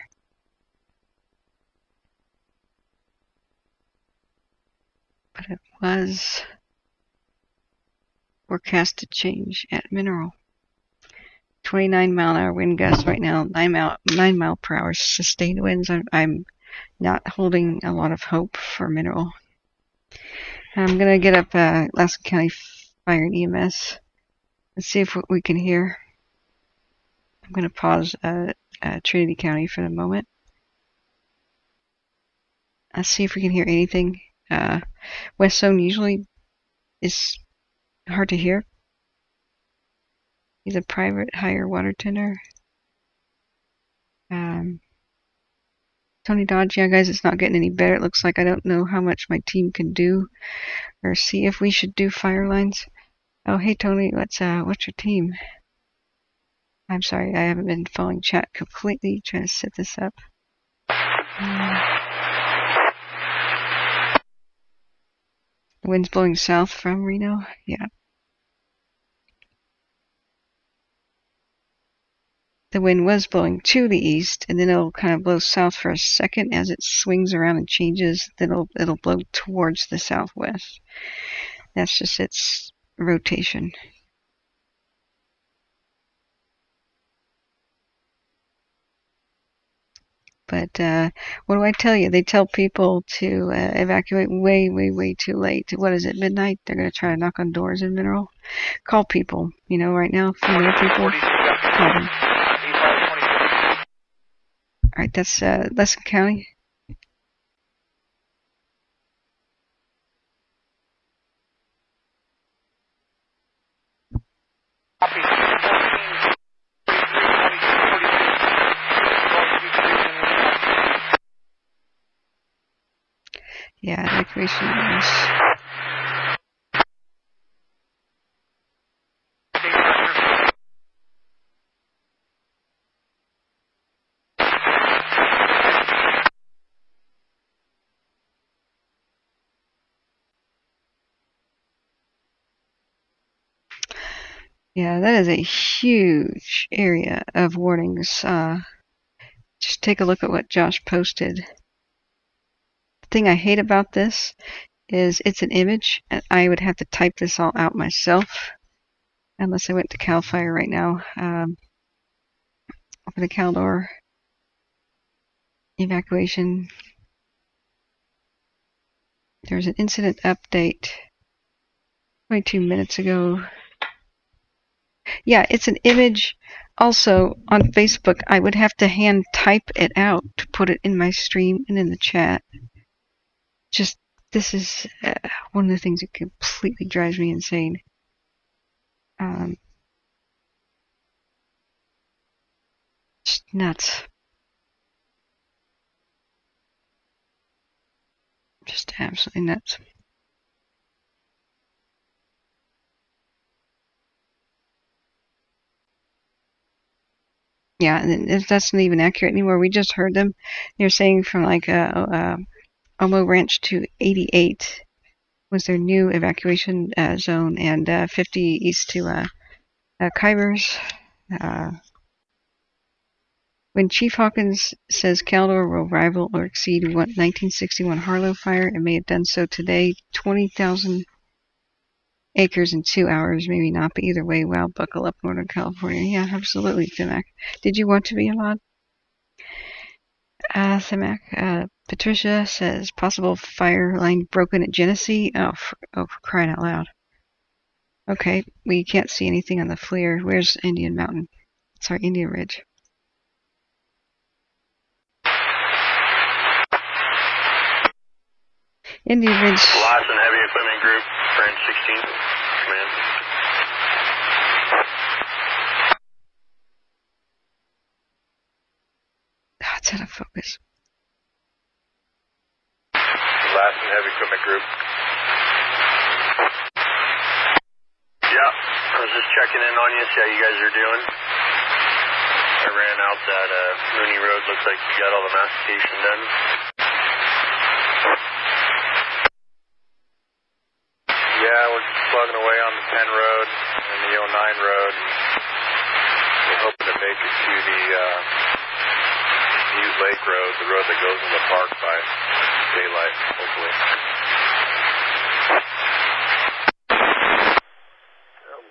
But it was forecast to change at Mineral. 29-mile-an-hour wind gusts right now, 9 mile per hour sustained winds. I'm not holding a lot of hope for Mineral. I'm going to get up Alaska County Fire and EMS. Let's see if what we can hear. I'm going to pause Trinity County for the moment. Let's see if we can hear anything. West Zone usually is hard to hear. He's a private higher water tender. Tony Dodge, yeah guys, it's not getting any better. It looks like I don't know how much my team can do or see if we should do fire lines. Oh, hey Tony, what's your team? I'm sorry, I haven't been following chat completely, trying to set this up. The wind's blowing south from Reno, yeah. the wind was blowing to the east, and then it'll kind of blow south for a second as it swings around and changes. Then it'll blow towards the southwest. That's just its rotation. But what do I tell you? They tell people to evacuate way, way, way too late. What is it, midnight? They're going to try to knock on doors in Mineral. Call people. You know, right now, if you know people, call them. All right, that's Lesson County. Yeah, evacuation is. Yeah, that is a huge area of warnings. Just take a look at what Josh posted. The thing I hate about this is it's an image, and I would have to type this all out myself, unless I went to CAL FIRE right now. Open the Caldor evacuation. There's an incident update 22 minutes ago. Yeah, it's an image. Also, on Facebook, I would have to hand type it out to put it in my stream and in the chat. Just, this is one of the things that completely drives me insane. Just nuts. Just absolutely nuts. Yeah, and that's not even accurate anymore. We just heard them. They're saying from like Omo Ranch to 88 was their new evacuation zone, and 50 east to Kybers. When Chief Hawkins says Caldor will rival or exceed 1961 Harlow fire, it may have done so today. 20,000 acres in 2 hours, maybe not, but either way, wow, buckle up, Northern California. Yeah, absolutely, Thimac. Did you want to be a mod? Thimac, Patricia says possible fire line broken at Genesee. Oh, for crying out loud. Okay, we can't see anything on the FLIR. Where's Indian Mountain? Sorry, Indian Ridge. Indian Ridge. Lost and heavy equipment group, branch 16, command. Oh, it's out of focus. Last and heavy equipment group. Yeah, I was just checking in on you, see how you guys are doing. I ran out that Mooney Road, looks like you got all the mastication done. Yeah, we're plugging away on the Penn Road and the 09 Road. We're hoping to make it to the Butte Lake Road, the road that goes in the park by daylight, hopefully.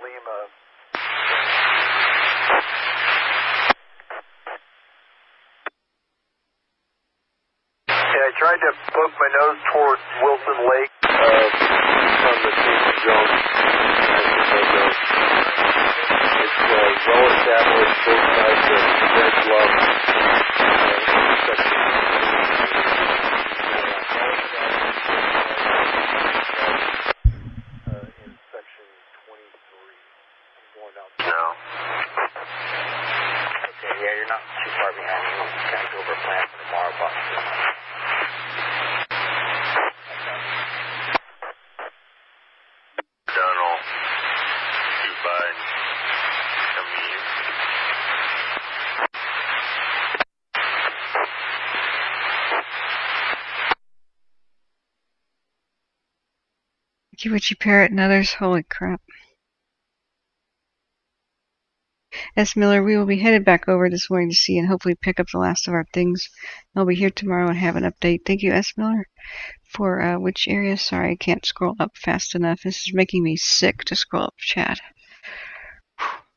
Lima. Yeah, I tried to poke my nose towards Wilson Lake from the safety zone. It's well established both sides of the Red Bluff. In section 23. Going out now. Okay, yeah, you're not too far behind me. We'll kind of go over a plan for tomorrow, possibly. Done all. Goodbye. Come to you. Kiwichi Parrot and others. Holy crap. S. Miller, we will be headed back over this morning to see and hopefully pick up the last of our things. I'll be here tomorrow and have an update. Thank you, S. Miller. For which area? Sorry, I can't scroll up fast enough. This is making me sick to scroll up chat.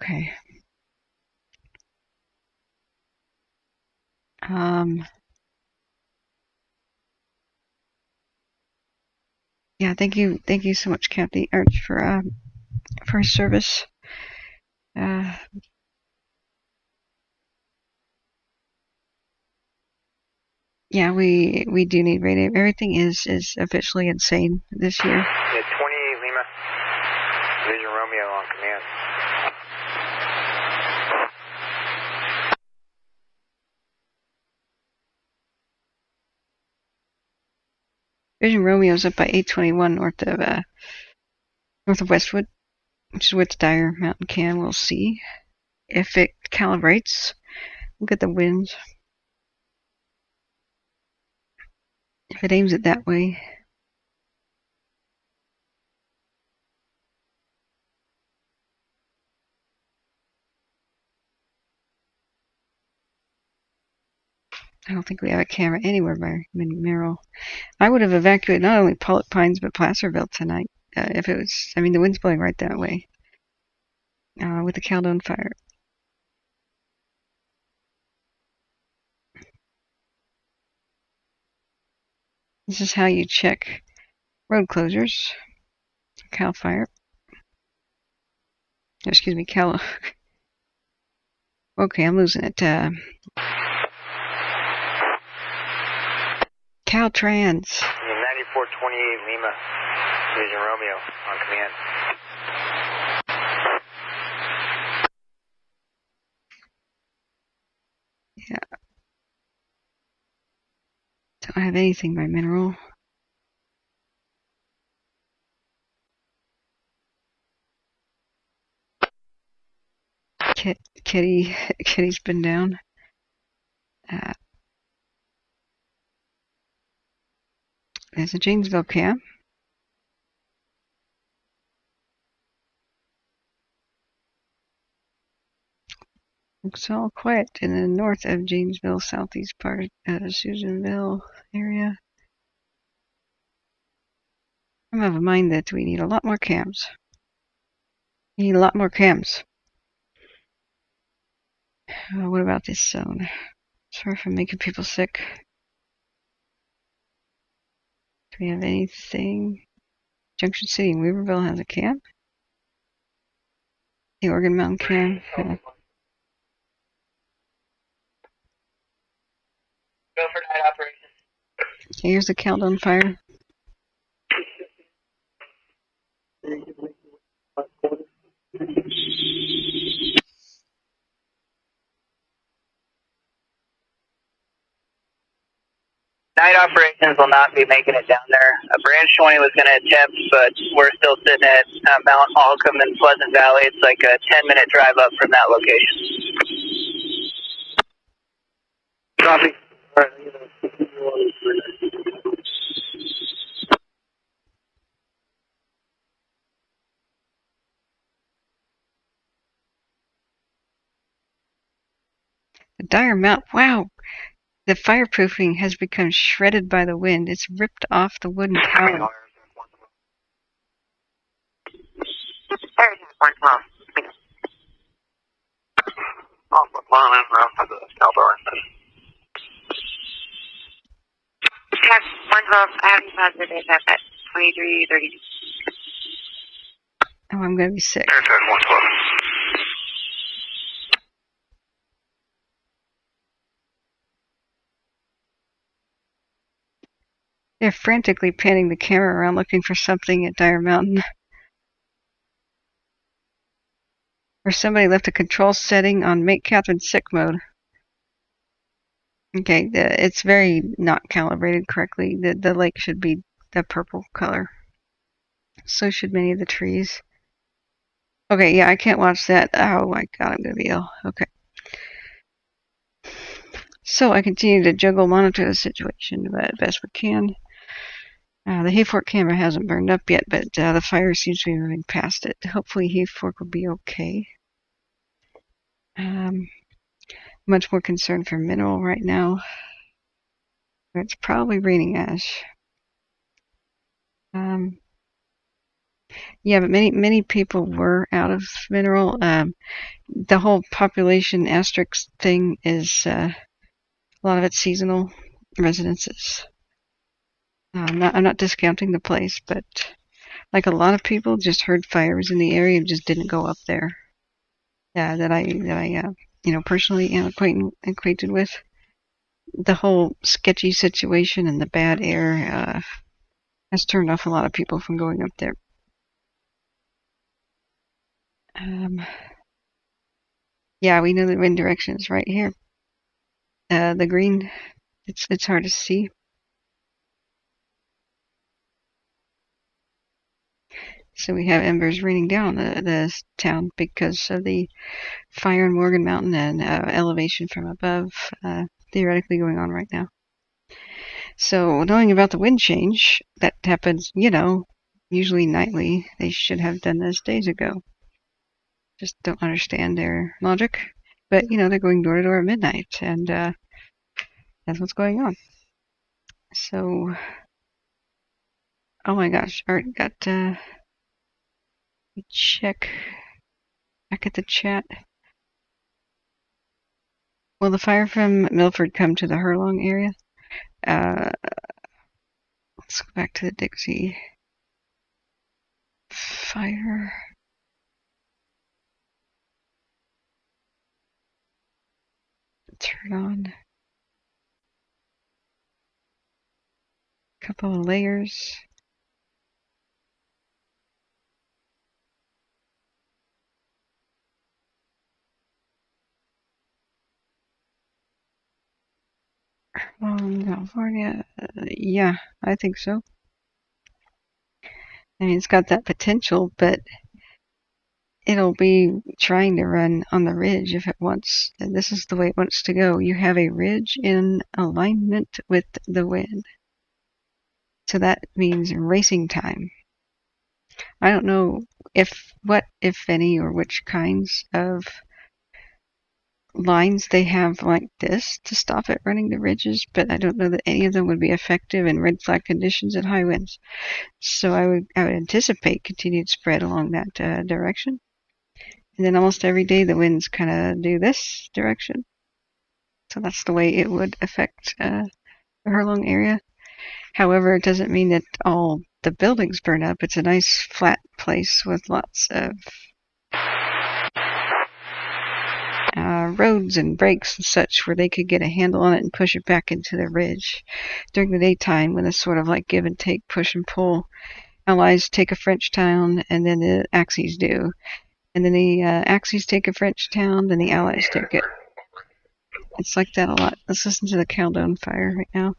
Okay. Yeah, thank you so much, Kathy Arch, for service. Yeah, we do need radio. Everything is officially insane this year. Yeah, 28 Lima. Vision Romeo on command. Vision Romeo's up by 821 north of Westwood, which is what Dyer Mountain can. We'll see if it calibrates. Look at the winds. If it aims it that way. I don't think we have a camera anywhere by Mineral. I would have evacuated not only Pollock Pines but Placerville tonight if it was. I mean, the wind's blowing right that way with the Caldor fire. This is how you check road closures. Cal fire. Excuse me, Cal. Okay, I'm losing it. Caltrans. 9428 Lima. Vision Romeo on command. Yeah. Don't have anything by Mineral. Kitty's been down. There's a Janesville cam. Looks all quiet in the north of Janesville, southeast part of Susanville area. I'm of a mind that we need a lot more cams. We need a lot more cams. What about this zone? Sorry for making people sick. Do we have anything? Junction City and Weaverville has a cam. The Oregon Mountain cam. Go for night operations. Okay, here's the Caldor fire. Night operations will not be making it down there. Branch 20 was going to attempt, but we're still sitting at Mount Holcomb in Pleasant Valley. It's like a 10-minute drive up from that location. Copy. All right. The Dyer Mount. Wow. The fireproofing has become shredded by the wind. It's ripped off the wooden tower. I have you positive ASAP at 2332. Oh, I'm going to be sick. They're frantically panning the camera around looking for something at Dyer Mountain. Or somebody left a control setting on Make Kathryn Sick mode. Okay, it's very not calibrated correctly. The lake should be the purple color. So should many of the trees. Okay, yeah, I can't watch that. Oh my god, I'm going to be ill. Okay. So I continue to monitor the situation as best we can. The Hayfork camera hasn't burned up yet, but the fire seems to be moving past it. Hopefully Hayfork will be okay. Much more concerned for mineral right now. It's probably raining ash. Yeah, but many people were out of mineral. The whole population asterisk thing is a lot of it's seasonal residences. I'm not discounting the place, but like a lot of people just heard fires in the area and just didn't go up there. That I personally am acquainted with. The whole sketchy situation and the bad air has turned off a lot of people from going up there. Yeah, we know the wind direction is right here. The green, it's hard to see. So we have embers raining down the town because of the fire in Morgan Mountain and elevation from above theoretically going on right now. So knowing about the wind change, that happens, usually nightly. They should have done this days ago. Just don't understand their logic. But, they're going door to door at midnight, and that's what's going on. So, oh my gosh, Art got check back at the chat. Will the fire from Milford come to the Hurlong area? Let's go back to the Dixie fire. Turn on a couple of layers. California, yeah, I think so. I mean, it's got that potential, but it'll be trying to run on the ridge if it wants. And this is the way it wants to go. You have a ridge in alignment with the wind. So that means racing time. I don't know what, if any, or which kinds of lines they have like this to stop it running the ridges, but I don't know that any of them would be effective in red flag conditions at high winds. So I would anticipate continued spread along that direction. And then almost every day the winds kind of do this direction. So that's the way it would affect the Hurlong area. However, it doesn't mean that all the buildings burn up. It's a nice flat place with lots of roads and breaks and such where they could get a handle on it and push it back into the ridge. During the daytime, when it's sort of like give and take, push and pull, Allies take a French town and then the Axis do. And then the Axis take a French town, then the Allies take it. It's like that a lot. Let's listen to the Caldor fire right now.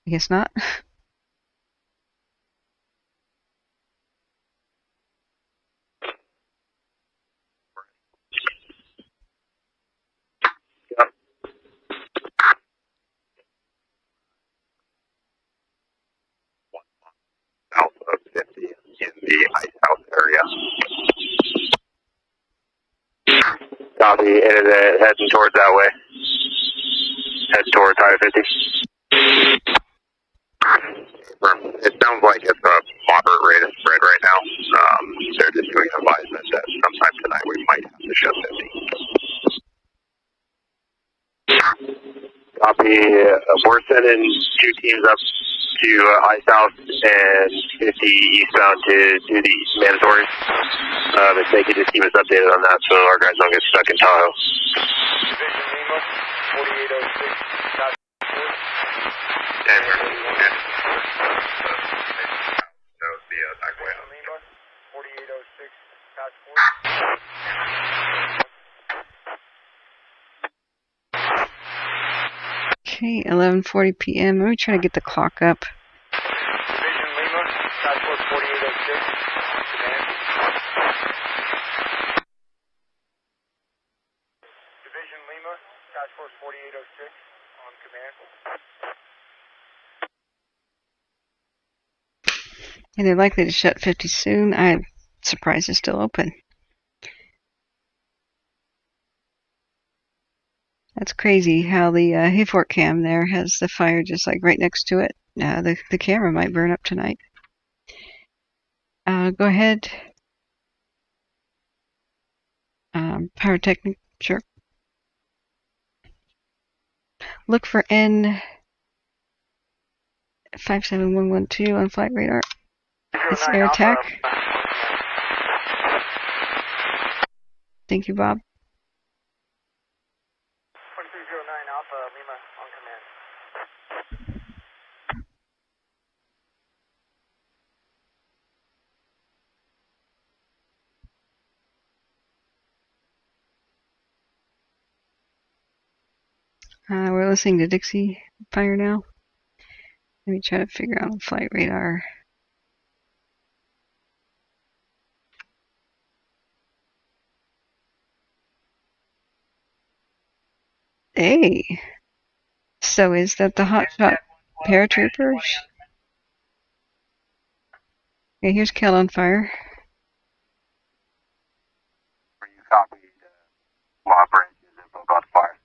I guess not. South of 50 in the ice house area. Copy, internet heading towards that way. Head towards Highway 50. It sounds like it's a moderate rate of spread right now. They're just doing advisement that sometime tonight we might have to shut 50. Copy. We're sending 2 teams up to ice house and 50 eastbound to do the mandatory. If they could just keep us updated on that so our guys don't get stuck in Tahoe. Okay, 11:40 p.m. Let me try to get the clock up. Division Lima, Task Force 4806, command. Division Lima. And they're likely to shut 50 soon. I'm surprised it's still open. That's crazy how the Hayfork cam there has the fire just like right next to it. The camera might burn up tonight. Go ahead. Pyrotechnic, sure. Look for N57112 on flight radar. It's air attack. Thank you, Bob. 2309 Alpha, Lima on command. We're listening to Dixie fire now. Let me try to figure out on flight radar. Hey, so is that the hotshot paratroopers? Okay, here's Cal on fire. Where you copied law branches info about the fire.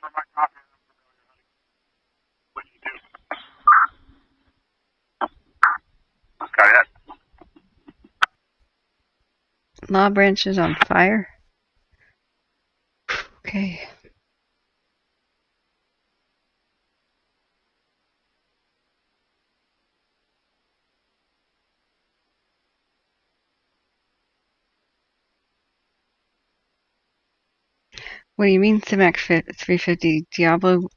For my copy, what do you do? Got it. Law branches on fire. Okay. What do you mean, Thimac 350 Diablo?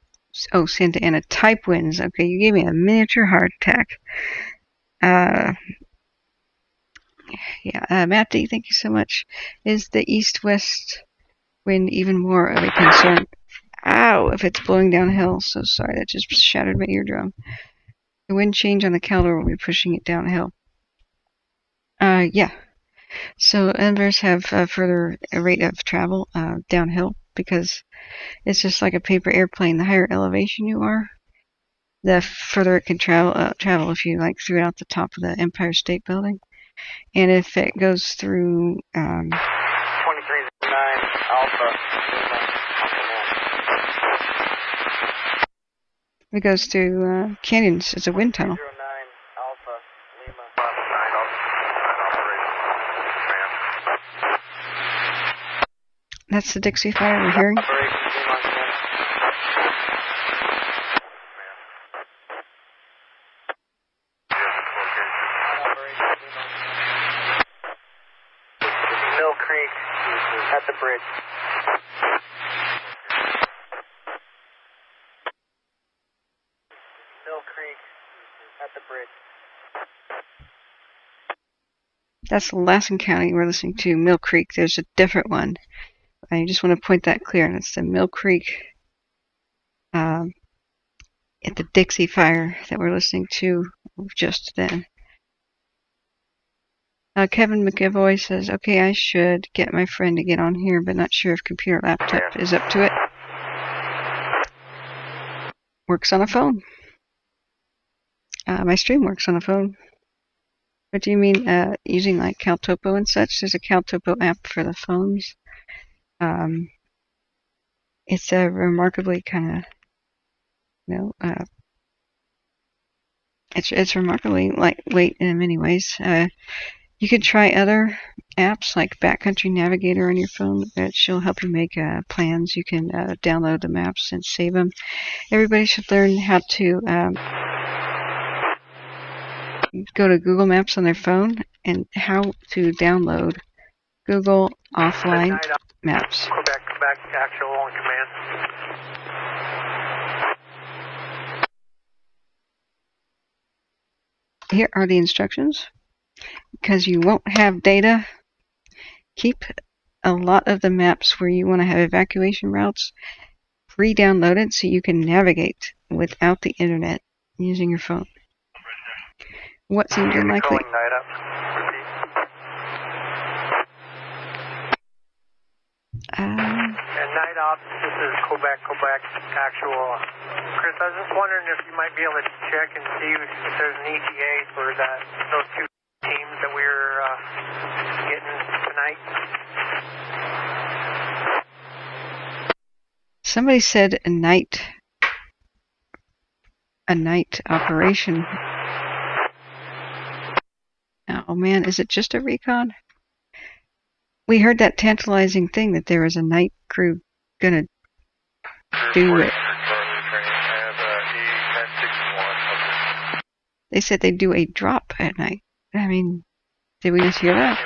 Oh, Santa Ana type winds. Okay, you gave me a miniature heart attack. Yeah, Matt D, thank you so much. Is the east-west wind even more of a concern? Ow, if it's blowing downhill. So sorry, that just shattered my eardrum. The wind change on the Caldor will be pushing it downhill. Yeah. So embers have a further rate of travel downhill because it's just like a paper airplane. The higher elevation you are, the further it can travel if you like threw it out the top of the Empire State Building. And if it goes through 2309 Alpha, if it goes through canyons, it's a wind tunnel. 09 Alpha, Lima. That's the Dixie fire we're hearing. Mill Creek at the bridge. Mill Creek at the bridge. That's Lassen County we're listening to, Mill Creek. There's a different one. I just want to point that clear, and it's the Mill Creek at the Dixie fire that we're listening to just then. Kevin McEvoy says, okay, I should get my friend to get on here, but not sure if computer laptop is up to it. Works on a phone. My stream works on a phone. What do you mean using like Caltopo and such? There's a Caltopo app for the phones. It's a remarkably kind of, it's remarkably lightweight in many ways. You could try other apps like Backcountry Navigator on your phone. She'll help you make plans. You can download the maps and save them. Everybody should learn how to go to Google Maps on their phone and how to download Google offline maps. Quebec, actual on command. Here are the instructions. Because you won't have data, keep a lot of the maps where you want to have evacuation routes pre-downloaded so you can navigate without the internet using your phone. What seems unlikely? And night ops, this is Quebec, actual Chris, I was just wondering if you might be able to check and see if there's an ETA for those two teams that we were getting tonight. Somebody said a night operation. Oh man, is it just a recon? We heard that tantalizing thing that there was a night crew gonna do it. They said they'd do a drop at night. I mean, did we just hear that?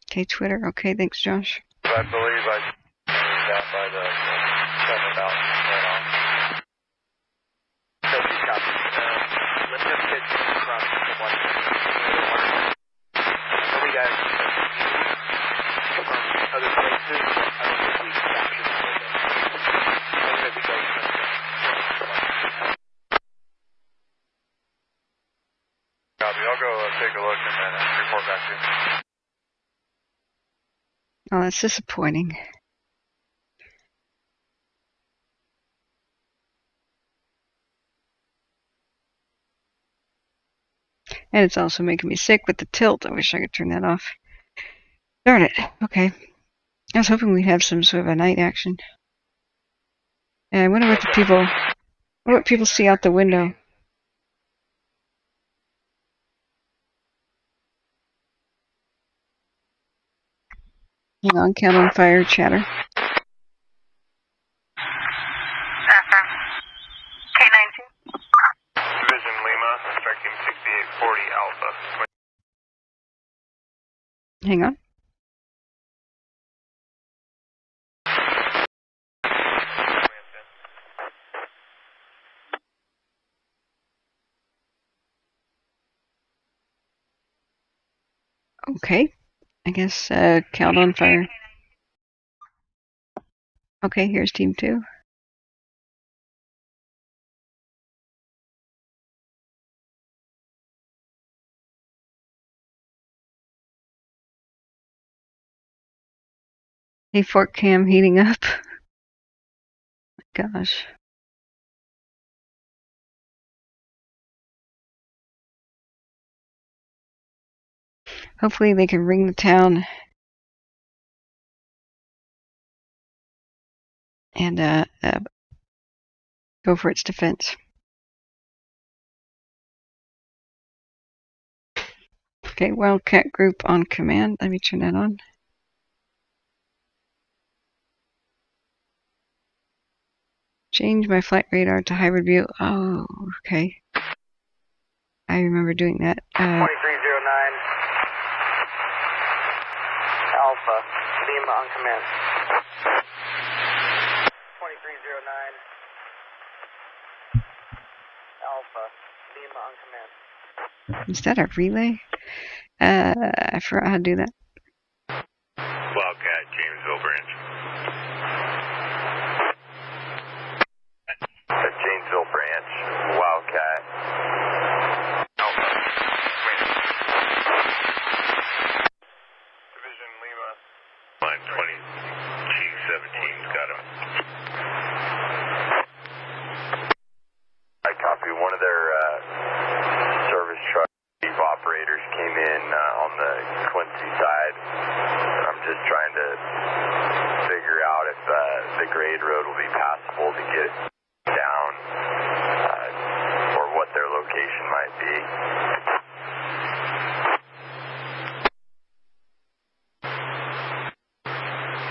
Okay, Twitter. Okay, thanks, Josh. I believe I that by the 7 mountain right on. Let's just get across the one. We got from other places. I don't think we captured them. Copy. I'll go take a look and then report back to you. Oh, that's disappointing. And it's also making me sick with the tilt. I wish I could turn that off. Darn it. Okay. I was hoping we'd have some sort of a night action. And I wonder what people see out the window. Hang on, count on fire chatter. K92. Division Lima, expecting 6840 Alpha. Hang on. Okay. I guess count on fire. Okay, here's team 2. Hayfork cam heating up. Gosh. Hopefully they can ring the town and go for its defense. Okay, Wildcat group on command. Let me turn that on. Change my flight radar to hybrid view. Oh, okay. I remember doing that. 2309 Alpha, Lima on command. 2309 Alpha, Lima on command. Is that a relay? I forgot how to do that. Wildcat, Jamesville branch. Jamesville branch, Wildcat. Alpha, Division Lima. Line 20G17's got him. I copy. One of their service truck operators came in on the Quincy side. I'm just trying to figure out if the grade road will be passable to get down, or what their location might be.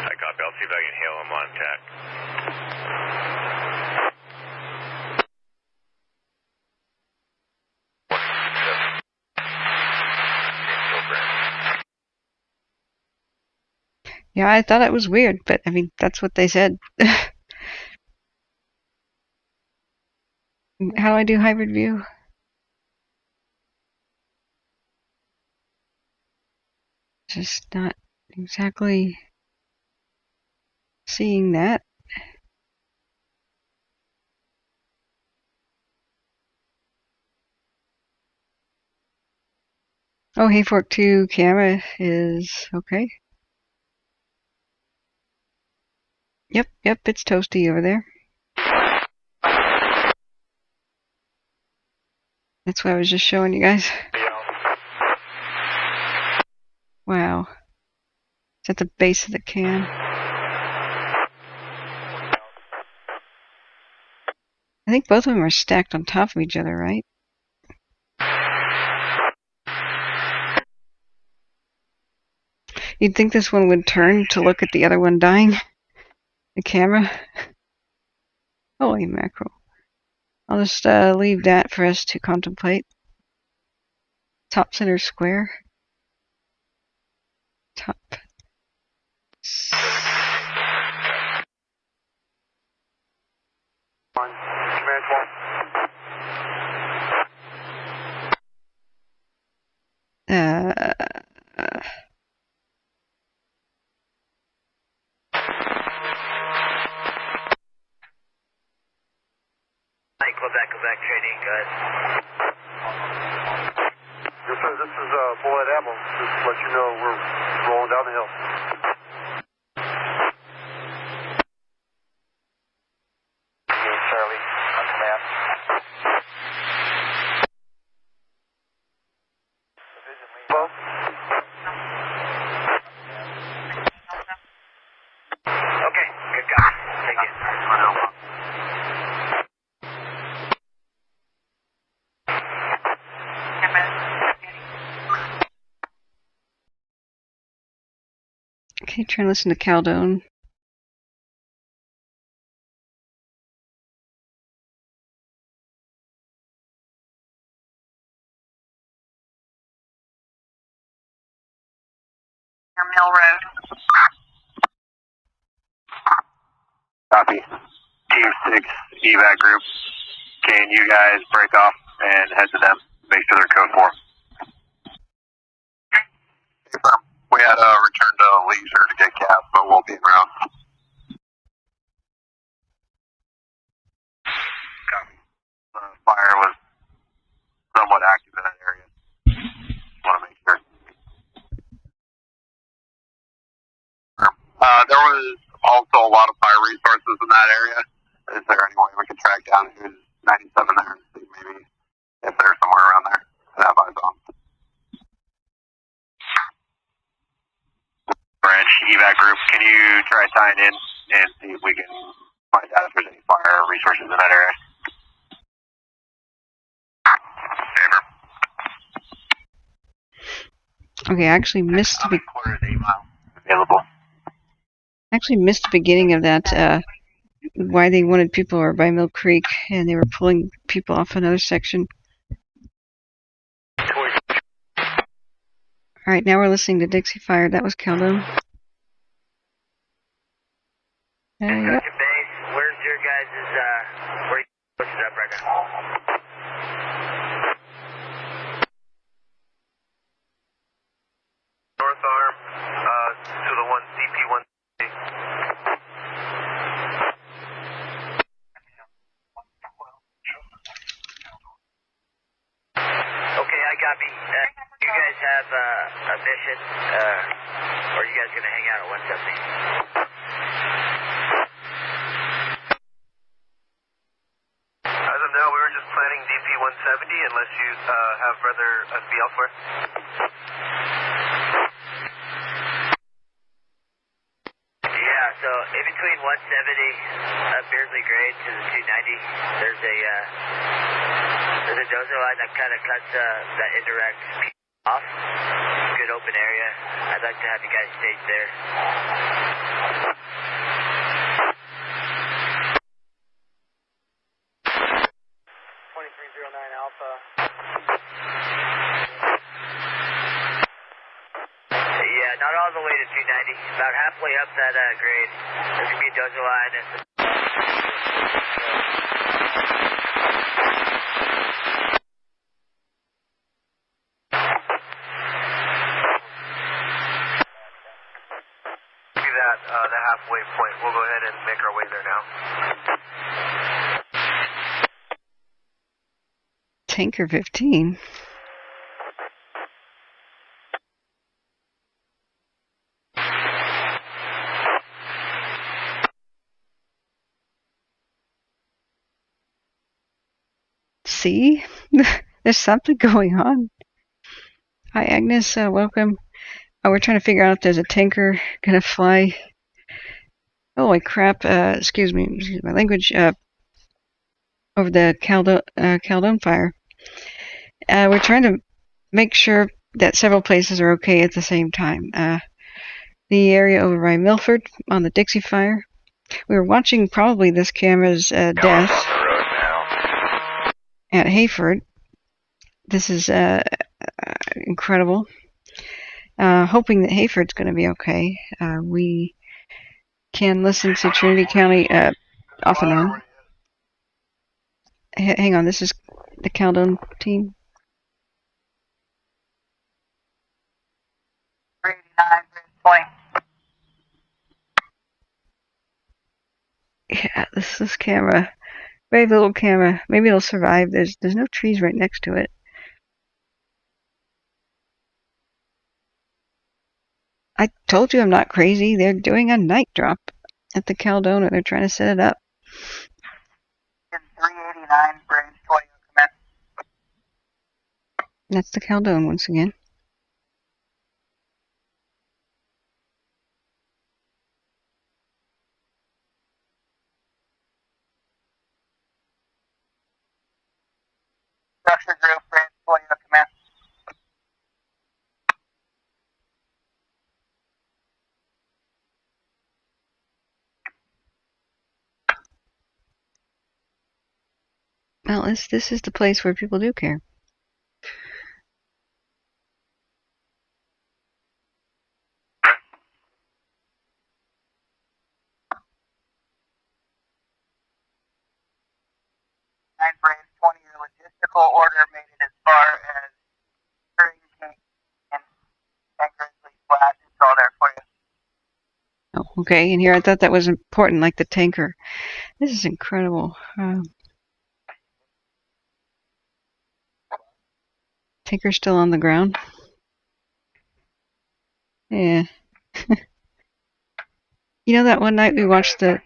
I copy. I'll see if I can hail him on tack. Yeah, I thought it was weird, but I mean, that's what they said. How do I do hybrid view? Just not exactly seeing that. Oh, Hayfork 2 camera is okay. Yep, it's toasty over there. That's what I was just showing you guys. Wow. It's at the base of the can. I think both of them are stacked on top of each other, right? You'd think this one would turn to look at the other one dying. The camera. Holy mackerel. I'll just leave that for us to contemplate. Top center square. Top. Quebec training, guys. This is Bullet Ammo. Just to let you know we're rolling down the hill. Charlie, on command. Hello? Okay, good guy. Thank you. Okay, try and listen to Caldor. Mill Road. Copy. Team 6 EVAC group. Can you guys break off and head to them? Make sure they're code 4. We had a return to leisure to get gas, but we'll be in route. Copy. The fire was somewhat active in that area. Want to make sure. There was also a lot of fire resources in that area. Is there any way we can track down who's 97 there and see maybe if they're somewhere around there and have eyes on? Branch EVAC group, can you try tying in and see if we can find out if there's any fire resources in that area? Okay, I actually missed the Available. beginning of that. Why they wanted people over by Mill Creek, and they were pulling people off another section. All right, now we're listening to Dixie Fire. That was Caldor. Yep. Base, where's your guys' where are you pushing up right now? North arm to the one CP1. Okay, I copy. You guys have a mission, or are you guys going to hang out at 170? As of now, we were just planning DP 170 unless you have rather us be elsewhere. Yeah, so in between 170 Beardsley Grade to the 290, there's a dozer line that kind of cuts that indirect off. Good open area. I'd like to have you guys stage there. 2309 Alpha. Yeah, not all the way to 290. About halfway up that grade. There's going to be a dozer line and some... The halfway point. We'll go ahead and make our way there now. Tanker 15. see. There's something going on. Hi, Agnes. Welcome. We're trying to figure out if there's a tanker gonna fly. Holy crap! Excuse my language. Over the Caldor fire. We're trying to make sure that several places are okay at the same time. The area over by Milford on the Dixie fire. We were watching probably this camera's death at Hayfork. This is incredible. Hoping that Hayford's going to be okay. We can listen to Trinity County off and on. Hang on, this is the Caldor team. 389, Yeah, this camera, very little camera. Maybe it'll survive. There's no trees right next to it. I told you I'm not crazy. They're doing a night drop at the Caldor. They're trying to set it up. 389, bridge 20, command. That's the Caldor once again. Structure group, bridge 20, command. Well, this is the place where people do care. Bridge 20, your logistical order made it as far as Trinity and Grizzly Flat. It's all there for you. Oh, okay. And here I thought that was important, like the tanker. This is incredible. Tanker's still on the ground. Yeah. You know that one night we watched the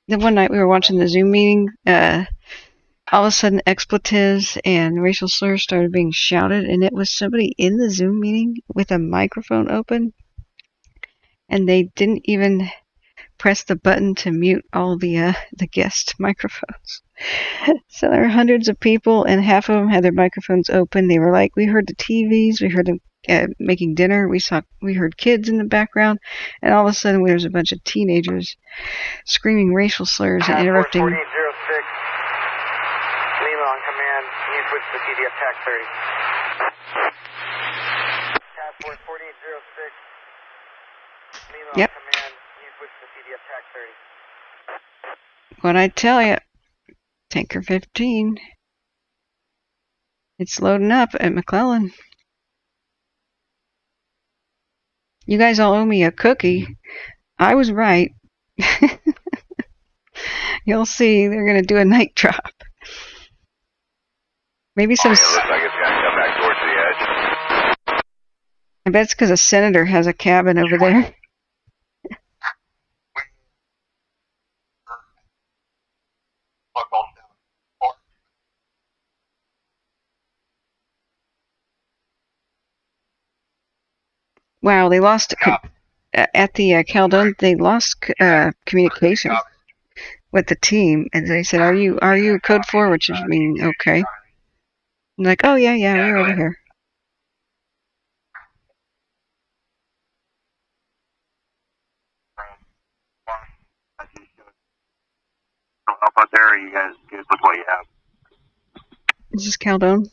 one night we were watching the Zoom meeting, all of a sudden expletives and racial slurs started being shouted, and it was somebody in the Zoom meeting with a microphone open, and they didn't even press the button to mute all the guest microphones. So there were hundreds of people, and half of them had their microphones open. They were like, we heard the TVs, we heard them making dinner, we heard kids in the background, and all of a sudden there's a bunch of teenagers screaming racial slurs and interrupting. 4806, Lima on command, you switch to TDF TAC 30. Task Force 4806, Lima Yep. on command, you switch to TDF TAC 30. What I tell you, Tanker 15, it's loading up at McClellan. You guys all owe me a cookie. I was right. You'll see, they're going to do a night drop. Maybe some... It looks like it's going to come back towards the edge. I bet it's because a senator has a cabin over there. Wow, they lost at the Caldor. They lost communication with the team, and they said, "Are you code 4?" Which is mean, okay. I'm like, oh yeah, we're over here. Help out there, or you guys good with what you have? This is Caldor.